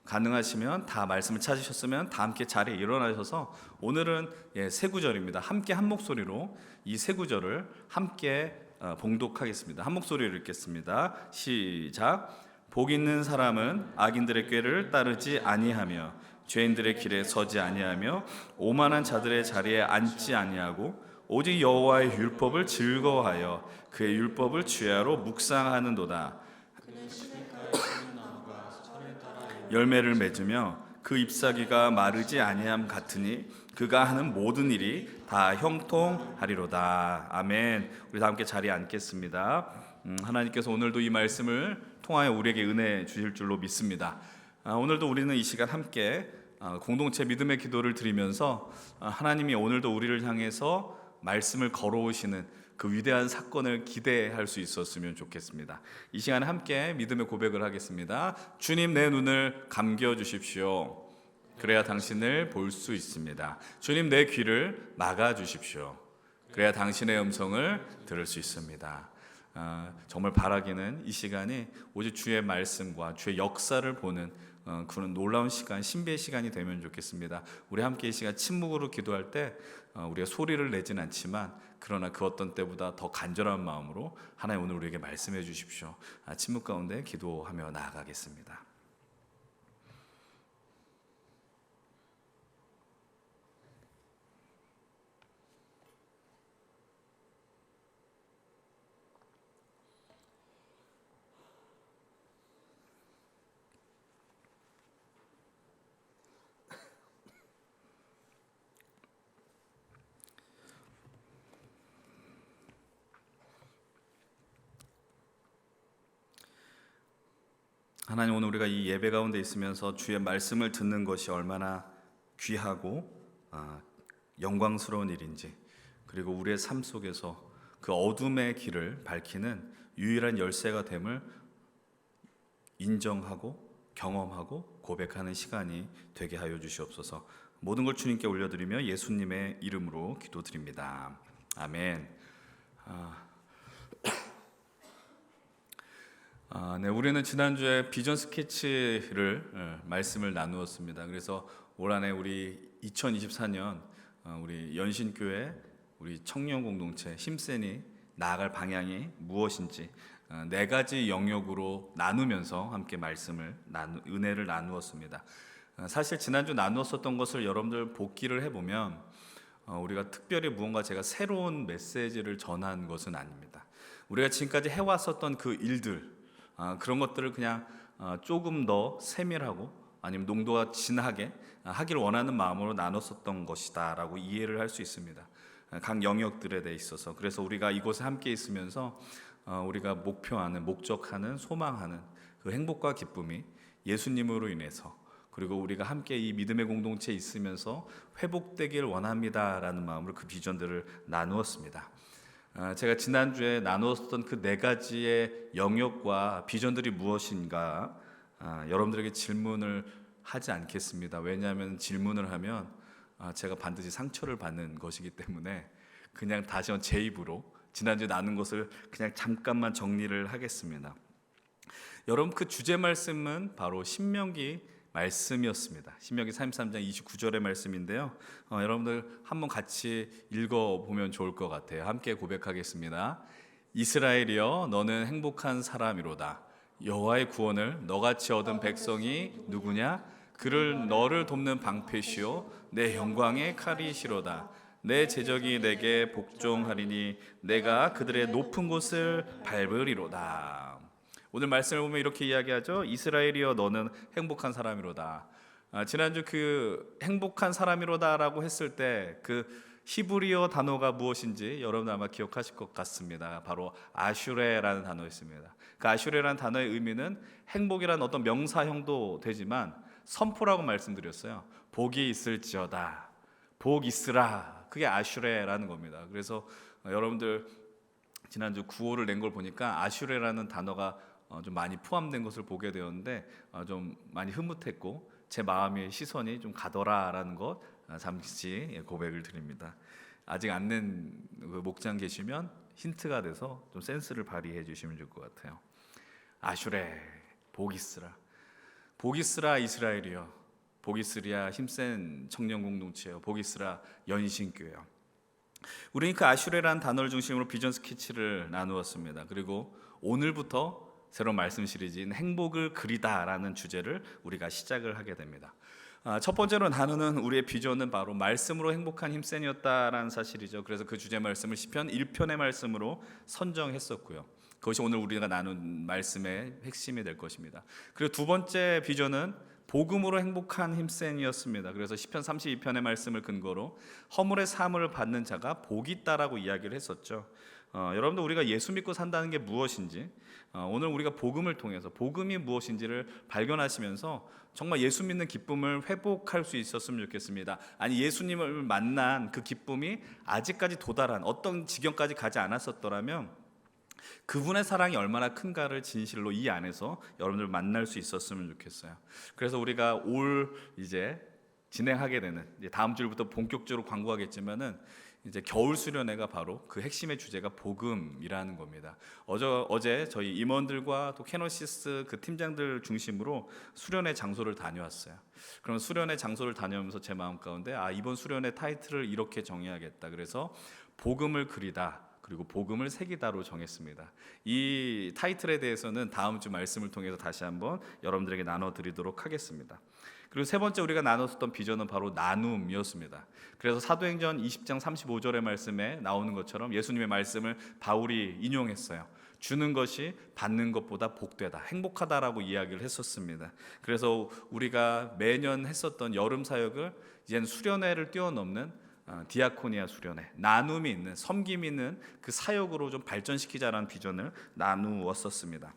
가능하시면 다 말씀을 찾으셨으면 다 함께 자리에 일어나셔서 오늘은 세 구절입니다. 함께 한 목소리로 이 세 구절을 함께 봉독하겠습니다. 한 목소리로 읽겠습니다. 시작. 복 있는 사람은 악인들의 꾀를 따르지 아니하며 죄인들의 길에 서지 아니하며 오만한 자들의 자리에 앉지 아니하고 오직 여호와의 율법을 즐거워하여 그의 율법을 주야로 묵상하는도다. 열매를 맺으며 그 잎사귀가 마르지 아니함 같으니 그가 하는 모든 일이 다 형통하리로다. 아멘. 우리 다 함께 자리에 앉겠습니다. 하나님께서 오늘도 이 말씀을 통하여 우리에게 은혜 주실 줄로 믿습니다. 오늘도 우리는 이 시간 함께 공동체 믿음의 기도를 드리면서 하나님이 오늘도 우리를 향해서 말씀을 걸어오시는 그 위대한 사건을 기대할 수 있었으면 좋겠습니다. 이 시간에 함께 믿음의 고백을 하겠습니다. 주님, 내 눈을 감겨 주십시오. 그래야 당신을 볼 수 있습니다. 주님, 내 귀를 막아 주십시오. 그래야 당신의 음성을 들을 수 있습니다. 정말 바라기는 이 시간이 오직 주의 말씀과 주의 역사를 보는 그런 놀라운 시간, 신비의 시간이 되면 좋겠습니다. 우리 함께 이 시간 침묵으로 기도할 때 우리가 소리를 내진 않지만 그러나 그 어떤 때보다 더 간절한 마음으로 하나님 오늘 우리에게 말씀해 주십시오. 침묵 가운데 기도하며 나아가겠습니다. 하나님, 오늘 우리가 이 예배 가운데 있으면서 주의 말씀을 듣는 것이 얼마나 귀하고 영광스러운 일인지, 그리고 우리의 삶 속에서 그 어둠의 길을 밝히는 유일한 열쇠가 됨을 인정하고 경험하고 고백하는 시간이 되게 하여 주시옵소서. 모든 걸 주님께 올려드리며 예수님의 이름으로 기도드립니다. 아멘. 네, 우리는 지난주에 비전 스케치를 말씀을 나누었습니다. 그래서 올 한해 우리 2024년 우리 연신교회 우리 청년 공동체 힘센이 나아갈 방향이 무엇인지 4가지 영역으로 나누면서 함께 은혜를 나누었습니다. 사실 지난주 나누었었던 것을 여러분들 복기를 해보면 우리가 특별히 무언가 제가 새로운 메시지를 전한 것은 아닙니다. 우리가 지금까지 해왔었던 그 일들, 그런 것들을 그냥 조금 더 세밀하고 아니면 농도가 진하게 하기를 원하는 마음으로 나눴었던 것이다 라고 이해를 할 수 있습니다. 각 영역들에 대해 있어서. 그래서 우리가 이곳에 함께 있으면서 우리가 목표하는, 목적하는, 소망하는 그 행복과 기쁨이 예수님으로 인해서, 그리고 우리가 함께 이 믿음의 공동체에 있으면서 회복되길 원합니다라는 마음으로 그 비전들을 나누었습니다. 제가 지난주에 나누었던 그 네 가지의 영역과 비전들이 무엇인가 여러분들에게 질문을 하지 않겠습니다. 왜냐하면 질문을 하면 제가 반드시 상처를 받는 것이기 때문에 그냥 다시 제 입으로 지난주에 나눈 것을 그냥 잠깐만 정리를 하겠습니다. 여러분, 그 주제 말씀은 바로 신명기 말씀이었습니다. 신명기 33장 29절의 말씀인데요. 여러분들 한번 같이 읽어보면 좋을 것 같아요. 함께 고백하겠습니다. 이스라엘이여, 너는 행복한 사람이로다. 여호와의 구원을 너같이 얻은 백성이 누구냐? 그를 너를 돕는 방패시오 내 영광의 칼이시로다. 내 제적이 내게 복종하리니 내가 그들의 높은 곳을 밟으리로다. 오늘 말씀을 보면 이렇게 이야기하죠. 이스라엘이여, 너는 행복한 사람이로다. 지난주 그 행복한 사람이로다라고 했을 때 그 히브리어 단어가 무엇인지 여러분 아마 기억하실 것 같습니다. 바로 아슈레라는 단어였습니다. 그 아슈레라는 단어의 의미는 행복이라는 어떤 명사형도 되지만 선포라고 말씀드렸어요. 복이 있을지어다, 복 있으라, 그게 아슈레라는 겁니다. 그래서 여러분들 지난주 구호를 낸 걸 보니까 아슈레라는 단어가 좀 많이 포함된 것을 보게 되었는데 좀 많이 흐뭇했고 제 마음의 시선이 좀 가더라라는 것 잠시 고백을 드립니다. 아직 안 낸 목장 계시면 힌트가 돼서 좀 센스를 발휘해 주시면 좋을 것 같아요. 아슈레, 복 있으라. 복 있으라 이스라엘이여, 복 있으랴 힘센 청년 공동체여, 복 있으라 연신교회여. 우리는 그 아슈레라는 단어를 중심으로 비전 스케치를 나누었습니다. 그리고 오늘부터 새로운 말씀 시리즈인 행복을 그리다라는 주제를 우리가 시작을 하게 됩니다. 첫 번째로 나누는 우리의 비전은 바로 말씀으로 행복한 힘센이었다라는 사실이죠. 그래서 그 주제 말씀을 시편 1편의 말씀으로 선정했었고요. 그것이 오늘 우리가 나눈 말씀의 핵심이 될 것입니다. 그리고 두 번째 비전은 복음으로 행복한 힘센이었습니다. 그래서 시편 32편의 말씀을 근거로 허물의 사함을 받는 자가 복이 있다라고 이야기를 했었죠. 여러분들, 우리가 예수 믿고 산다는 게 무엇인지, 오늘 우리가 복음을 통해서 복음이 무엇인지를 발견하시면서 정말 예수 믿는 기쁨을 회복할 수 있었으면 좋겠습니다. 아니, 예수님을 만난 그 기쁨이 아직까지 도달한 어떤 지경까지 가지 않았었더라면 그분의 사랑이 얼마나 큰가를 진실로 이 안에서 여러분들 만날 수 있었으면 좋겠어요. 그래서 우리가 올 이제 진행하게 되는, 이제 다음 주부터 본격적으로 광고하겠지만은 이제 겨울 수련회가 바로 그 핵심의 주제가 복음이라는 겁니다. 어제 저희 임원들과 또 캐노시스 그 팀장들 중심으로 수련회 장소를 다녀왔어요. 그럼 수련회 장소를 다녀오면서 제 마음 가운데 이번 수련회 타이틀을 이렇게 정해야겠다. 그래서 복음을 그리다, 그리고 복음을 새기다로 정했습니다. 이 타이틀에 대해서는 다음 주 말씀을 통해서 다시 한번 여러분들에게 나눠드리도록 하겠습니다. 그리고 세 번째 우리가 나눴었던 비전은 바로 나눔이었습니다. 그래서 사도행전 20장 35절의 말씀에 나오는 것처럼 예수님의 말씀을 바울이 인용했어요. 주는 것이 받는 것보다 복되다, 행복하다라고 이야기를 했었습니다. 그래서 우리가 매년 했었던 여름 사역을 이제는 수련회를 뛰어넘는 디아코니아 수련회, 나눔이 있는, 섬김이 있는 그 사역으로 좀 발전시키자라는 비전을 나누었었습니다.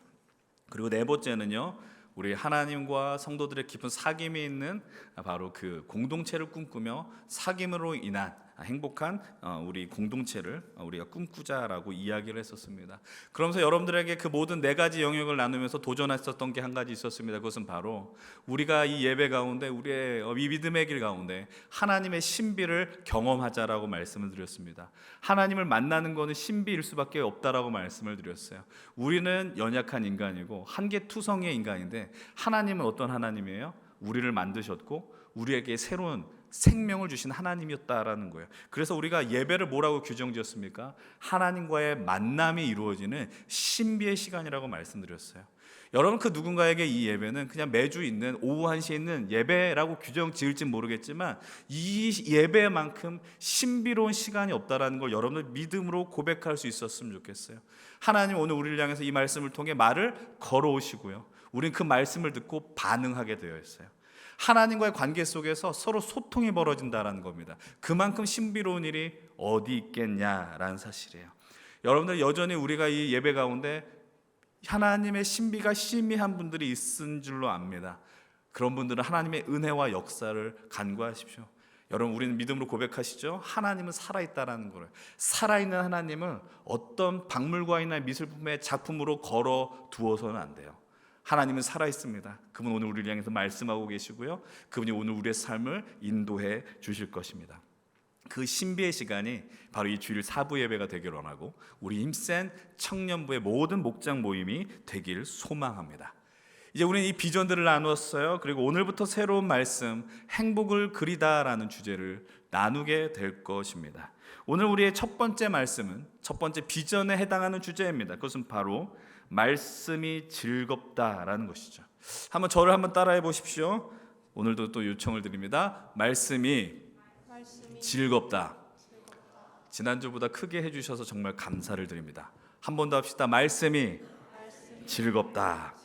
그리고 네 번째는요, 우리 하나님과 성도들의 깊은 사귐이 있는 바로 그 공동체를 꿈꾸며 사귐으로 인한 행복한 우리 공동체를 우리가 꿈꾸자라고 이야기를 했었습니다. 그러면서 여러분들에게 그 모든 네 가지 영역을 나누면서 도전했었던 게 한 가지 있었습니다. 그것은 바로 우리가 이 예배 가운데, 우리의 이 믿음의 길 가운데 하나님의 신비를 경험하자라고 말씀을 드렸습니다. 하나님을 만나는 것은 신비일 수밖에 없다라고 말씀을 드렸어요. 우리는 연약한 인간이고 한계투성이의 인간인데 하나님은 어떤 하나님이에요? 우리를 만드셨고 우리에게 새로운 생명을 주신 하나님이었다라는 거예요. 그래서 우리가 예배를 뭐라고 규정지었습니까? 하나님과의 만남이 이루어지는 신비의 시간이라고 말씀드렸어요. 여러분, 그 누군가에게 이 예배는 그냥 매주 있는 오후 1시에 있는 예배라고 규정 지을진 모르겠지만 이 예배만큼 신비로운 시간이 없다라는 걸 여러분들 믿음으로 고백할 수 있었으면 좋겠어요. 하나님 오늘 우리를 향해서 이 말씀을 통해 말을 걸어오시고요, 우린 그 말씀을 듣고 반응하게 되어 있어요. 하나님과의 관계 속에서 서로 소통이 벌어진다라는 겁니다. 그만큼 신비로운 일이 어디 있겠냐라는 사실이에요. 여러분들, 여전히 우리가 이 예배 가운데 하나님의 신비가 희미한 분들이 있은 줄로 압니다. 그런 분들은 하나님의 은혜와 역사를 간구하십시오. 여러분, 우리는 믿음으로 고백하시죠. 하나님은 살아있다라는 거예요. 살아있는 하나님을 어떤 박물관이나 미술품의 작품으로 걸어 두어서는 안 돼요. 하나님은 살아있습니다. 그분 오늘 우리를 향해서 말씀하고 계시고요, 그분이 오늘 우리의 삶을 인도해 주실 것입니다. 그 신비의 시간이 바로 이 주일 사부 예배가 되길 원하고 우리 힘센 청년부의 모든 목장 모임이 되길 소망합니다. 이제 우리는 이 비전들을 나누었어요. 그리고 오늘부터 새로운 말씀, 행복을 그리다라는 주제를 나누게 될 것입니다. 오늘 우리의 첫 번째 말씀은 첫 번째 비전에 해당하는 주제입니다. 그것은 바로 말씀이 즐겁다라는 것이죠. 저를 한번 따라해 보십시오. 오늘도 또 요청을 드립니다. 말씀이 즐겁다. 지난주보다 크게 해주셔서 정말 감사를 드립니다. 한 번 더 합시다. 말씀이 즐겁다.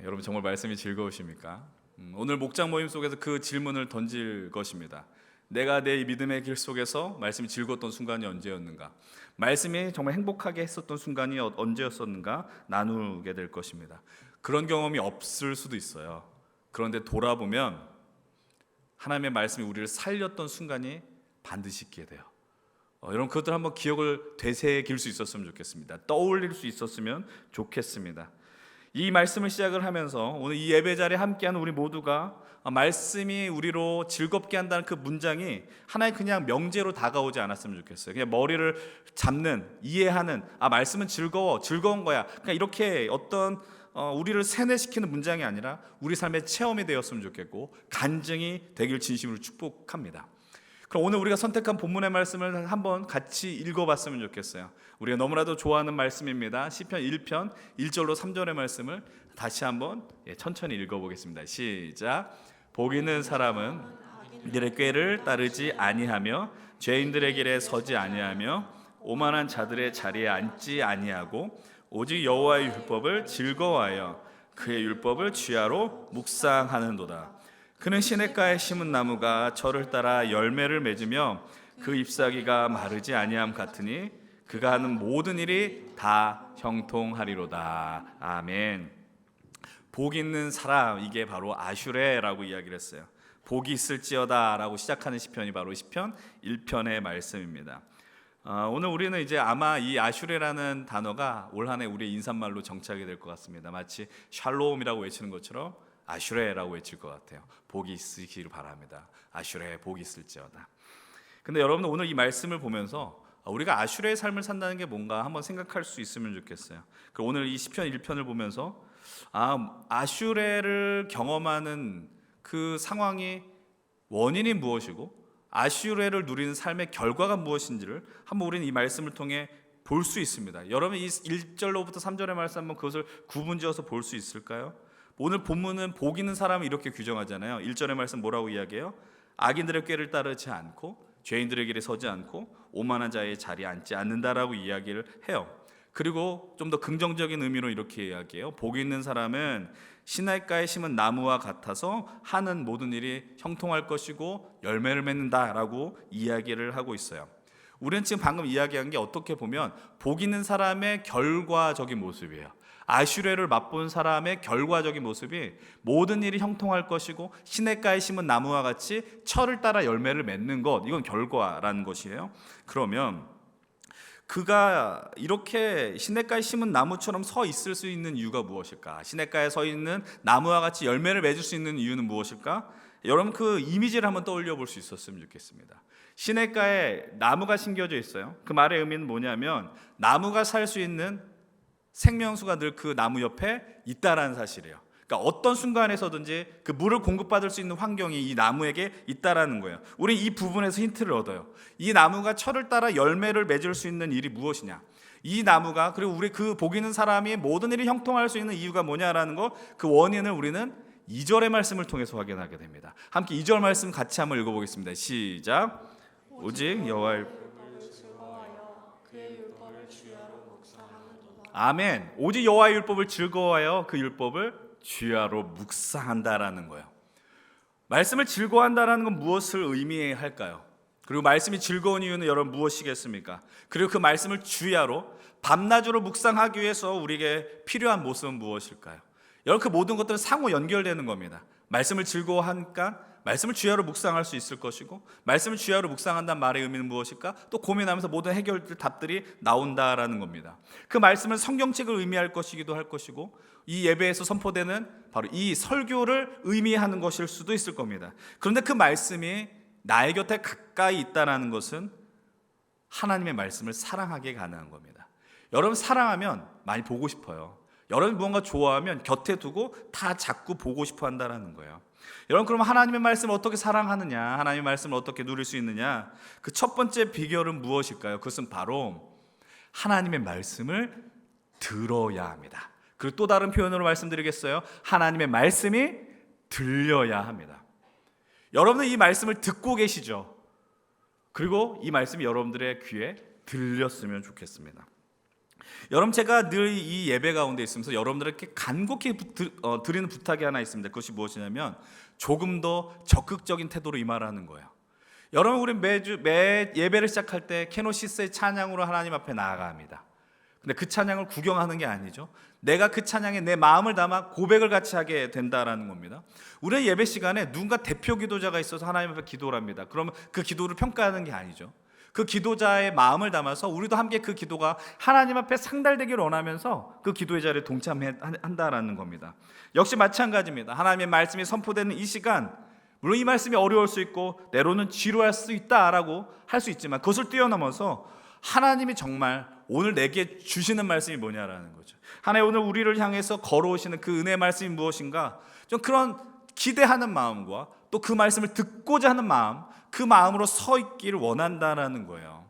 여러분, 정말 말씀이 즐거우십니까? 오늘 목장 모임 속에서 그 질문을 던질 것입니다. 내가 내 믿음의 길 속에서 말씀이 즐거웠던 순간이 언제였는가? 말씀이 정말 행복하게 했었던 순간이 언제였었는가? 나누게 될 것입니다. 그런 경험이 없을 수도 있어요. 그런데 돌아보면 하나님의 말씀이 우리를 살렸던 순간이 반드시 있게 돼요. 여러분, 그것들 한번 기억을 되새길 수 있었으면 좋겠습니다. 떠올릴 수 있었으면 좋겠습니다. 이 말씀을 시작을 하면서 오늘 이 예배 자리에 함께하는 우리 모두가 말씀이 우리로 즐겁게 한다는 그 문장이 하나의 그냥 명제로 다가오지 않았으면 좋겠어요. 그냥 머리를 잡는, 이해하는, 말씀은 즐거운 거야, 그냥 이렇게 어떤 우리를 세뇌시키는 문장이 아니라 우리 삶의 체험이 되었으면 좋겠고 간증이 되길 진심으로 축복합니다. 그럼 오늘 우리가 선택한 본문의 말씀을 한번 같이 읽어봤으면 좋겠어요. 우리가 너무나도 좋아하는 말씀입니다. 시편 1편 1절로 3절의 말씀을 다시 한번 천천히 읽어보겠습니다. 시작. 복 있는 사람은 이들의 꾀를 따르지 아니하며 죄인들의 길에 서지 아니하며 오만한 자들의 자리에 앉지 아니하고 오직 여호와의 율법을 즐거워하여 그의 율법을 주야로 묵상하는도다. 그는 시냇가에 심은 나무가 철을 따라 열매를 맺으며 그 잎사귀가 마르지 아니함 같으니 그가 하는 모든 일이 다 형통하리로다. 아멘. 복 있는 사람, 이게 바로 아슈레라고 이야기를 했어요. 복이 있을지어다 라고 시작하는 시편이 바로 시편 1편의 말씀입니다. 오늘 우리는 이제 아마 이 아슈레라는 단어가 올 한 해 우리의 인사말로 정착이 될 것 같습니다. 마치 샬롬이라고 외치는 것처럼 아슈레라고 외칠 것 같아요. 복이 있으기를 바랍니다. 아슈레, 복이 있을지어다. 근데 여러분, 오늘 이 말씀을 보면서 우리가 아슈레의 삶을 산다는 게 뭔가 한번 생각할 수 있으면 좋겠어요. 그리고 오늘 이 시편 1편을 보면서 아슈레를 경험하는 그 상황이 원인이 무엇이고 아슈레를 누리는 삶의 결과가 무엇인지를 한번 우리는 이 말씀을 통해 볼 수 있습니다. 여러분, 이 1절로부터 3절의 말씀 한번 그것을 구분지어서 볼 수 있을까요? 오늘 본문은 복 있는 사람을 이렇게 규정하잖아요. 1절의 말씀 뭐라고 이야기해요? 악인들의 꾀를 따르지 않고 죄인들의 길에 서지 않고 오만한 자의 자리에 앉지 않는다라고 이야기를 해요. 그리고 좀 더 긍정적인 의미로 이렇게 이야기해요. 복 있는 사람은 시냇가에 심은 나무와 같아서 하는 모든 일이 형통할 것이고 열매를 맺는다라고 이야기를 하고 있어요. 우리는 지금 방금 이야기한 게 어떻게 보면 복 있는 사람의 결과적인 모습이에요. 아슈레를 맛본 사람의 결과적인 모습이 모든 일이 형통할 것이고 시냇가에 심은 나무와 같이 철을 따라 열매를 맺는 것, 이건 결과라는 것이에요. 그러면 그가 이렇게 시냇가에 심은 나무처럼 서 있을 수 있는 이유가 무엇일까? 시냇가에 서 있는 나무와 같이 열매를 맺을 수 있는 이유는 무엇일까? 여러분, 그 이미지를 한번 떠올려 볼 수 있었으면 좋겠습니다. 시냇가에 나무가 심겨져 있어요. 그 말의 의미는 뭐냐면 나무가 살 수 있는 생명수가 늘 그 나무 옆에 있다라는 사실이에요. 그러니까 어떤 순간에서든지 그 물을 공급받을 수 있는 환경이 이 나무에게 있다라는 거예요. 우리 이 부분에서 힌트를 얻어요. 이 나무가 철을 따라 열매를 맺을 수 있는 일이 무엇이냐? 이 나무가 그리고 우리 그 복 있는 사람이 모든 일이 형통할 수 있는 이유가 뭐냐라는 거, 그 원인을 우리는 2절의 말씀을 통해서 확인하게 됩니다. 함께 2절 말씀 같이 한번 읽어보겠습니다. 시작. 오직 여호와의 아멘. 오직 여호와의 율법을 즐거워하여 그 율법을 주야로 묵상한다라는 거예요. 말씀을 즐거워한다라는 건 무엇을 의미할까요? 그리고 말씀이 즐거운 이유는 여러분 무엇이겠습니까? 그리고 그 말씀을 주야로 밤낮으로 묵상하기 위해서 우리에게 필요한 모습은 무엇일까요? 여러분 그 모든 것들은 상호 연결되는 겁니다. 말씀을 즐거워하니까 말씀을 주야로 묵상할 수 있을 것이고, 말씀을 주야로 묵상한다는 말의 의미는 무엇일까? 또 고민하면서 모든 해결 답들이 나온다라는 겁니다. 그 말씀은 성경책을 의미할 것이기도 할 것이고, 이 예배에서 선포되는 바로 이 설교를 의미하는 것일 수도 있을 겁니다. 그런데 그 말씀이 나의 곁에 가까이 있다는 것은 하나님의 말씀을 사랑하게 가능한 겁니다. 여러분 사랑하면 많이 보고 싶어요. 여러분 무언가 좋아하면 곁에 두고 다 자꾸 보고 싶어 한다는 거예요. 여러분 그럼 하나님의 말씀을 어떻게 사랑하느냐, 하나님의 말씀을 어떻게 누릴 수 있느냐, 그 첫 번째 비결은 무엇일까요? 그것은 바로 하나님의 말씀을 들어야 합니다. 그리고 또 다른 표현으로 말씀드리겠어요. 하나님의 말씀이 들려야 합니다. 여러분은 이 말씀을 듣고 계시죠? 그리고 이 말씀이 여러분들의 귀에 들렸으면 좋겠습니다. 여러분 제가 늘 이 예배 가운데 있으면서 여러분들에게 간곡히 드리는 부탁이 하나 있습니다. 그것이 무엇이냐면 조금 더 적극적인 태도로 임하라는 거예요. 여러분 우리 매 예배를 시작할 때 케노시스의 찬양으로 하나님 앞에 나아갑니다. 근데 그 찬양을 구경하는 게 아니죠. 내가 그 찬양에 내 마음을 담아 고백을 같이 하게 된다라는 겁니다. 우리의 예배 시간에 누군가 대표 기도자가 있어서 하나님 앞에 기도를 합니다. 그러면 그 기도를 평가하는 게 아니죠. 그 기도자의 마음을 담아서 우리도 함께 그 기도가 하나님 앞에 상달되기를 원하면서 그 기도의 자리에 동참한다라는 겁니다. 역시 마찬가지입니다. 하나님의 말씀이 선포되는 이 시간, 물론 이 말씀이 어려울 수 있고 때로는 지루할 수 있다라고 할 수 있지만 그것을 뛰어넘어서 하나님이 정말 오늘 내게 주시는 말씀이 뭐냐라는 거죠. 하나님 오늘 우리를 향해서 걸어오시는 그 은혜의 말씀이 무엇인가, 좀 그런 기대하는 마음과 또 그 말씀을 듣고자 하는 마음, 그 마음으로 서 있기를 원한다라는 거예요.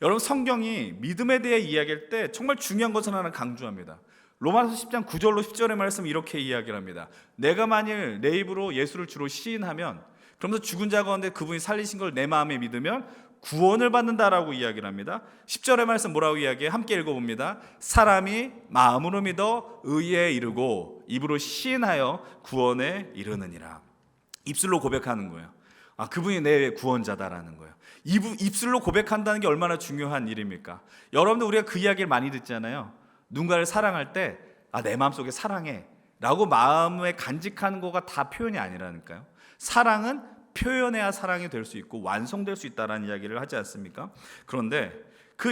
여러분 성경이 믿음에 대해 이야기할 때 정말 중요한 것을 하나 강조합니다. 로마서 10장 9절로 10절의 말씀은 이렇게 이야기를 합니다. 내가 만일 내 입으로 예수를 주로 시인하면, 그러면서 죽은 자 가운데 그분이 살리신 걸 내 마음에 믿으면 구원을 받는다라고 이야기를 합니다. 10절의 말씀 뭐라고 이야기해? 함께 읽어봅니다. 사람이 마음으로 믿어 의에 이르고 입으로 시인하여 구원에 이르느니라. 입술로 고백하는 거예요. 그분이 내 구원자다라는 거예요. 입술로 고백한다는 게 얼마나 중요한 일입니까? 여러분들 우리가 그 이야기를 많이 듣잖아요. 누군가를 사랑할 때 내 마음속에 사랑해 라고 마음에 간직하는 거가 다 표현이 아니라니까요. 사랑은 표현해야 사랑이 될 수 있고 완성될 수 있다라는 이야기를 하지 않습니까? 그런데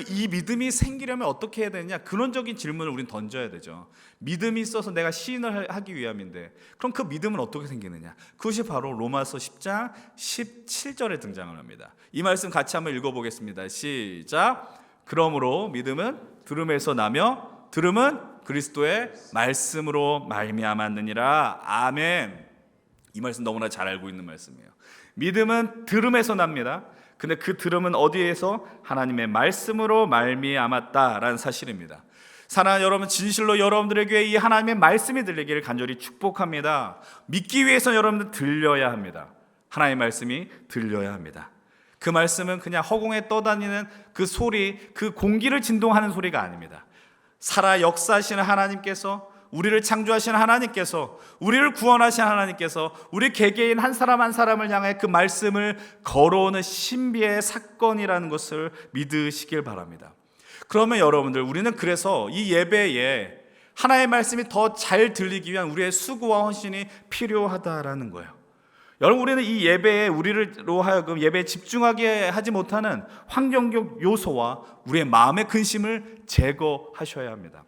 이 믿음이 생기려면 어떻게 해야 되느냐, 근원적인 질문을 우린 던져야 되죠. 믿음이 있어서 내가 시인을 하기 위함인데 그럼 그 믿음은 어떻게 생기느냐, 그것이 바로 로마서 10장 17절에 등장을 합니다. 이 말씀 같이 한번 읽어보겠습니다. 시작. 그러므로 믿음은 들음에서 나며 들음은 그리스도의 말씀으로 말미암았느니라. 아멘. 이 말씀 너무나 잘 알고 있는 말씀이에요. 믿음은 들음에서 납니다. 근데 그 들음은 어디에서? 하나님의 말씀으로 말미암았다라는 사실입니다. 사랑하는 여러분, 진실로 여러분들에게 이 하나님의 말씀이 들리기를 간절히 축복합니다. 믿기 위해서 여러분들 들려야 합니다. 하나님의 말씀이 들려야 합니다. 그 말씀은 그냥 허공에 떠다니는 그 소리, 그 공기를 진동하는 소리가 아닙니다. 살아 역사하시는 하나님께서, 우리를 창조하신 하나님께서, 우리를 구원하신 하나님께서 우리 개개인 한 사람 한 사람을 향해 그 말씀을 걸어오는 신비의 사건이라는 것을 믿으시길 바랍니다. 그러면 여러분들, 우리는 그래서 이 예배에 하나님의 말씀이 더 잘 들리기 위한 우리의 수고와 헌신이 필요하다라는 거예요. 여러분, 우리는 이 예배에 우리로 하여금 예배에 집중하게 하지 못하는 환경적 요소와 우리의 마음의 근심을 제거하셔야 합니다.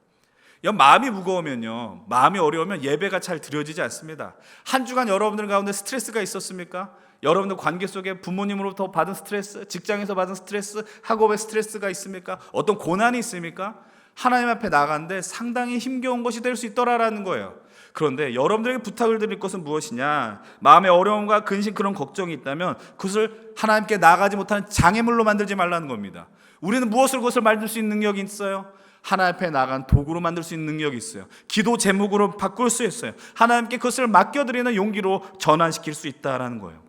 마음이 무거우면요, 마음이 어려우면 예배가 잘 드려지지 않습니다. 한 주간 여러분들 가운데 스트레스가 있었습니까? 여러분들 관계 속에 부모님으로부터 받은 스트레스, 직장에서 받은 스트레스, 학업의 스트레스가 있습니까? 어떤 고난이 있습니까? 하나님 앞에 나가는데 상당히 힘겨운 것이 될 수 있더라라는 거예요. 그런데 여러분들에게 부탁을 드릴 것은 무엇이냐? 마음의 어려움과 근심, 그런 걱정이 있다면 그것을 하나님께 나아가지 못하는 장애물로 만들지 말라는 겁니다. 우리는 무엇을 그것을 만들 수 있는 능력이 있어요. 하나님 앞에 나간 도구로 만들 수 있는 능력이 있어요. 기도 제목으로 바꿀 수 있어요. 하나님께 그것을 맡겨드리는 용기로 전환시킬 수 있다라는 거예요.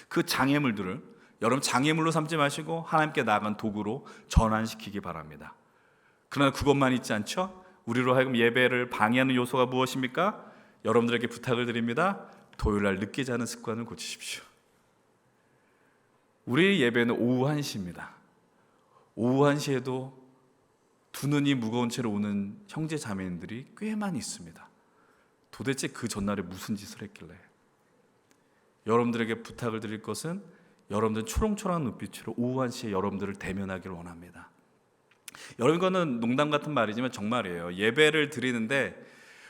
그 장애물들을 여러분 장애물로 삼지 마시고 하나님께 나간 도구로 전환시키기 바랍니다. 그러나 그것만 있지 않죠? 우리로 하여금 예배를 방해하는 요소가 무엇입니까? 여러분들에게 부탁을 드립니다. 토요일날 늦게 자는 습관을 고치십시오. 우리의 예배는 오후 1시입니다. 오후 1시에도 두 눈이 무거운 채로 오는 형제 자매님들이 꽤 많이 있습니다. 도대체 그 전날에 무슨 짓을 했길래? 여러분들에게 부탁을 드릴 것은 여러분들 초롱초롱한 눈빛으로 오후 1시에 여러분들을 대면하기를 원합니다. 여러분, 이거는 농담 같은 말이지만 정말이에요. 예배를 드리는데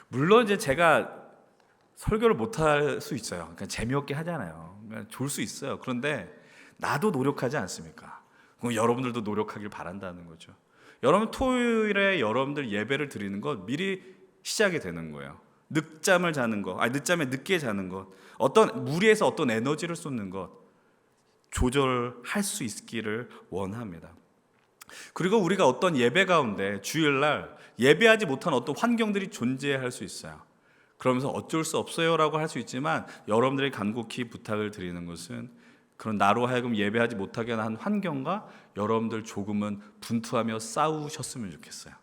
물론 이제 제가 설교를 못할 수 있어요. 그러니까 재미없게 하잖아요. 그러니까 좋을 수 있어요. 그런데 나도 노력하지 않습니까? 그럼 여러분들도 노력하길 바란다는 거죠. 여러분, 토요일에 여러분들 예배를 드리는 것 미리 시작이 되는 거예요. 늦잠을 자는 것, 늦잠에 늦게 자는 것, 어떤 무리해서 어떤 에너지를 쏟는 것 조절할 수 있기를 원합니다. 그리고 우리가 어떤 예배 가운데 주일날 예배하지 못한 어떤 환경들이 존재할 수 있어요. 그러면서 어쩔 수 없어요라고 할 수 있지만 여러분들이 간곡히 부탁을 드리는 것은 그런 나로 하여금 예배하지 못하게 한 환경과 여러분들 조금은 분투하며 싸우셨으면 좋겠어요.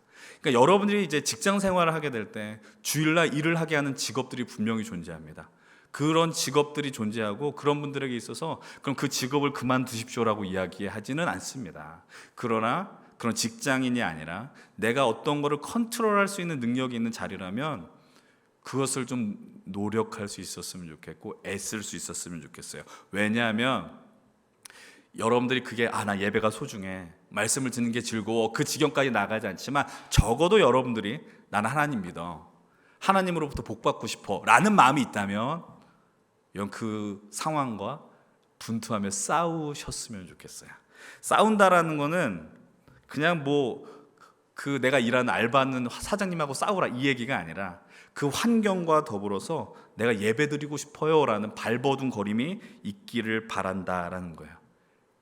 그러니까 여러분들이 이제 직장 생활을 하게 될 때 주일날 일을 하게 하는 직업들이 분명히 존재합니다. 그런 직업들이 존재하고 그런 분들에게 있어서 그럼 그 직업을 그만두십시오라고 이야기하지는 않습니다. 그러나 그런 직장인이 아니라 내가 어떤 거를 컨트롤할 수 있는 능력이 있는 자리라면 그것을 좀 노력할 수 있었으면 좋겠고 애쓸 수 있었으면 좋겠어요. 왜냐하면 여러분들이 그게 나 예배가 소중해, 말씀을 듣는 게 즐거워, 그 지경까지 나가지 않지만 적어도 여러분들이 나는 하나님 믿어, 하나님으로부터 복 받고 싶어 라는 마음이 있다면 이런 그 상황과 분투하며 싸우셨으면 좋겠어요. 싸운다라는 거는 그냥 그 내가 일하는 알바하는 사장님하고 싸우라 이 얘기가 아니라 그 환경과 더불어서 내가 예배드리고 싶어요라는 발버둥거림이 있기를 바란다라는 거예요.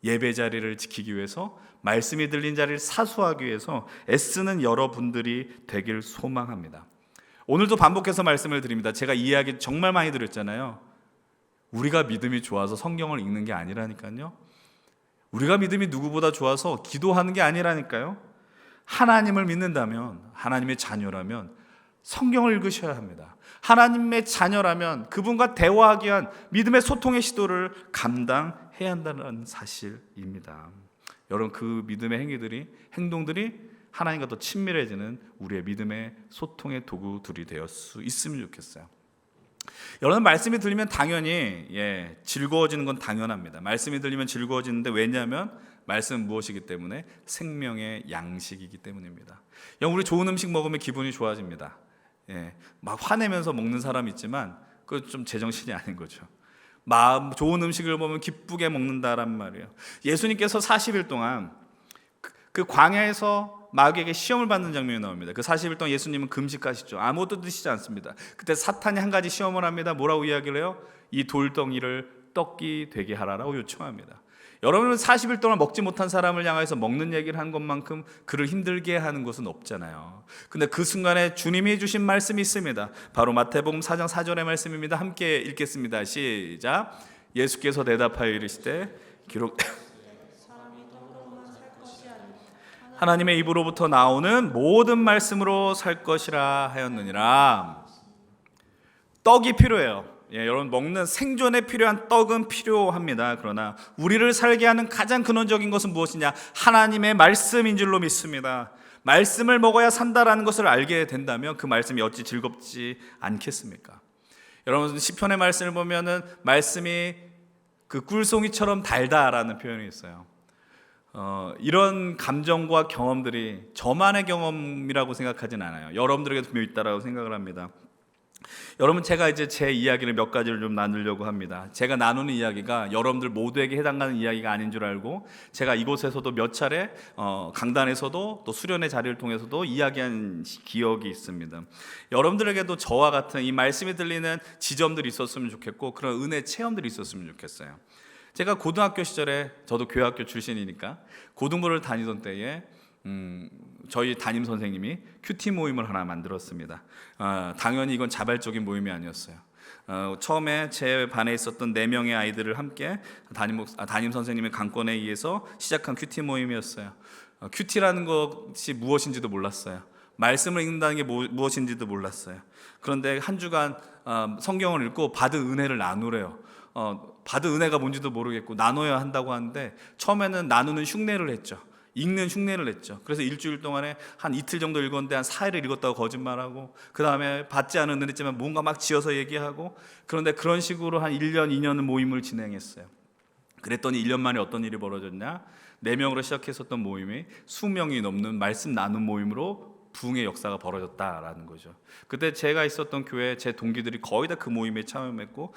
예배 자리를 지키기 위해서, 말씀이 들린 자리를 사수하기 위해서 애쓰는 여러분들이 되길 소망합니다. 오늘도 반복해서 말씀을 드립니다. 제가 이 이야기 정말 많이 드렸잖아요. 우리가 믿음이 좋아서 성경을 읽는 게 아니라니까요. 우리가 믿음이 누구보다 좋아서 기도하는 게 아니라니까요. 하나님을 믿는다면, 하나님의 자녀라면 성경을 읽으셔야 합니다. 하나님의 자녀라면 그분과 대화하기 위한 믿음의 소통의 시도를 감당해야 한다는 사실입니다. 여러분, 그 믿음의 행동들이 하나님과 더 친밀해지는 우리의 믿음의 소통의 도구들이 되었을 수 있으면 좋겠어요. 여러분, 말씀이 들리면 당연히 즐거워지는 건 당연합니다. 말씀이 들리면 즐거워지는데 왜냐하면 말씀은 무엇이기 때문에? 생명의 양식이기 때문입니다. 우리 좋은 음식 먹으면 기분이 좋아집니다. 막 화내면서 먹는 사람 있지만 그건 좀 제정신이 아닌 거죠. 마음 좋은 음식을 먹으면 기쁘게 먹는다란 말이에요. 예수님께서 40일 동안 그 광야에서 마귀에게 시험을 받는 장면이 나옵니다. 그 40일 동안 예수님은 금식하시죠. 아무것도 드시지 않습니다. 그때 사탄이 한 가지 시험을 합니다. 뭐라고 이야기를 해요? 이 돌덩이를 떡이 되게 하라라고 요청합니다. 여러분은 40일 동안 먹지 못한 사람을 향해서 먹는 얘기를 한 것만큼 그를 힘들게 하는 것은 없잖아요. 근데 그 순간에 주님이 주신 말씀이 있습니다. 바로 마태복음 4장 4절의 말씀입니다. 함께 읽겠습니다. 시작. 예수께서 대답하여 이르시되 기록 하나님의 입으로부터 나오는 모든 말씀으로 살 것이라 하였느니라. 떡이 필요해요. 여러분, 먹는 생존에 필요한 떡은 필요합니다. 그러나 우리를 살게 하는 가장 근원적인 것은 무엇이냐? 하나님의 말씀인 줄로 믿습니다. 말씀을 먹어야 산다라는 것을 알게 된다면 그 말씀이 어찌 즐겁지 않겠습니까? 여러분, 시편의 말씀을 보면은 말씀이 그 꿀송이처럼 달다라는 표현이 있어요. 이런 감정과 경험들이 저만의 경험이라고 생각하진 않아요. 여러분들에게도 분명히 있다라고 생각을 합니다. 여러분, 제가 이제 제 이야기를 몇 가지를 좀 나누려고 합니다. 제가 나누는 이야기가 여러분들 모두에게 해당하는 이야기가 아닌 줄 알고 제가 이곳에서도 몇 차례 강단에서도 또 수련의 자리를 통해서도 이야기한 기억이 있습니다. 여러분들에게도 저와 같은 이 말씀이 들리는 지점들이 있었으면 좋겠고 그런 은혜 체험들이 있었으면 좋겠어요. 제가 고등학교 시절에 저도 교회학교 출신이니까 고등부를 다니던 때에 저희 담임 선생님이 큐티 모임을 하나 만들었습니다. 당연히 이건 자발적인 모임이 아니었어요. 처음에 제 반에 있었던 4명의 아이들을 함께 담임 선생님의 강권에 의해서 시작한 큐티 모임이었어요. 큐티라는 것이 무엇인지도 몰랐어요. 말씀을 읽는다는 게 무엇인지도 몰랐어요. 그런데 한 주간 성경을 읽고 받은 은혜를 나누래요. 받은 은혜가 뭔지도 모르겠고 나눠야 한다고 하는데 처음에는 나누는 흉내를 했죠. 읽는 흉내를 냈죠. 그래서 일주일 동안에 한 이틀 정도 읽었는데 한 4일을 읽었다고 거짓말하고, 그 다음에 받지 않은 은혜지만 뭔가 막 지어서 얘기하고, 그런데 그런 식으로 한 1년, 2년은 모임을 진행했어요. 그랬더니 1년 만에 어떤 일이 벌어졌냐? 4명으로 시작했었던 모임이 수명이 넘는 말씀 나눔 모임으로 부흥의 역사가 벌어졌다라는 거죠. 그때 제가 있었던 교회 제 동기들이 거의 다 그 모임에 참여했고,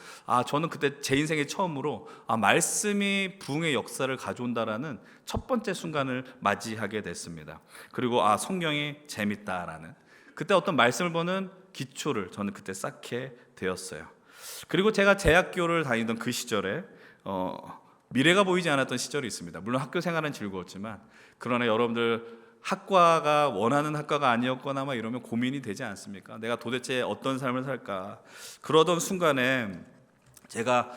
저는 그때 제 인생의 처음으로 말씀이 부흥의 역사를 가져온다라는 첫 번째 순간을 맞이하게 됐습니다. 그리고 성경이 재밌다라는, 그때 어떤 말씀을 보는 기초를 저는 그때 쌓게 되었어요. 그리고 제가 대학교를 다니던 그 시절에 미래가 보이지 않았던 시절이 있습니다. 물론 학교 생활은 즐거웠지만, 그러나 여러분들 학과가 원하는 학과가 아니었거나 막 이러면 고민이 되지 않습니까? 내가 도대체 어떤 삶을 살까? 그러던 순간에 제가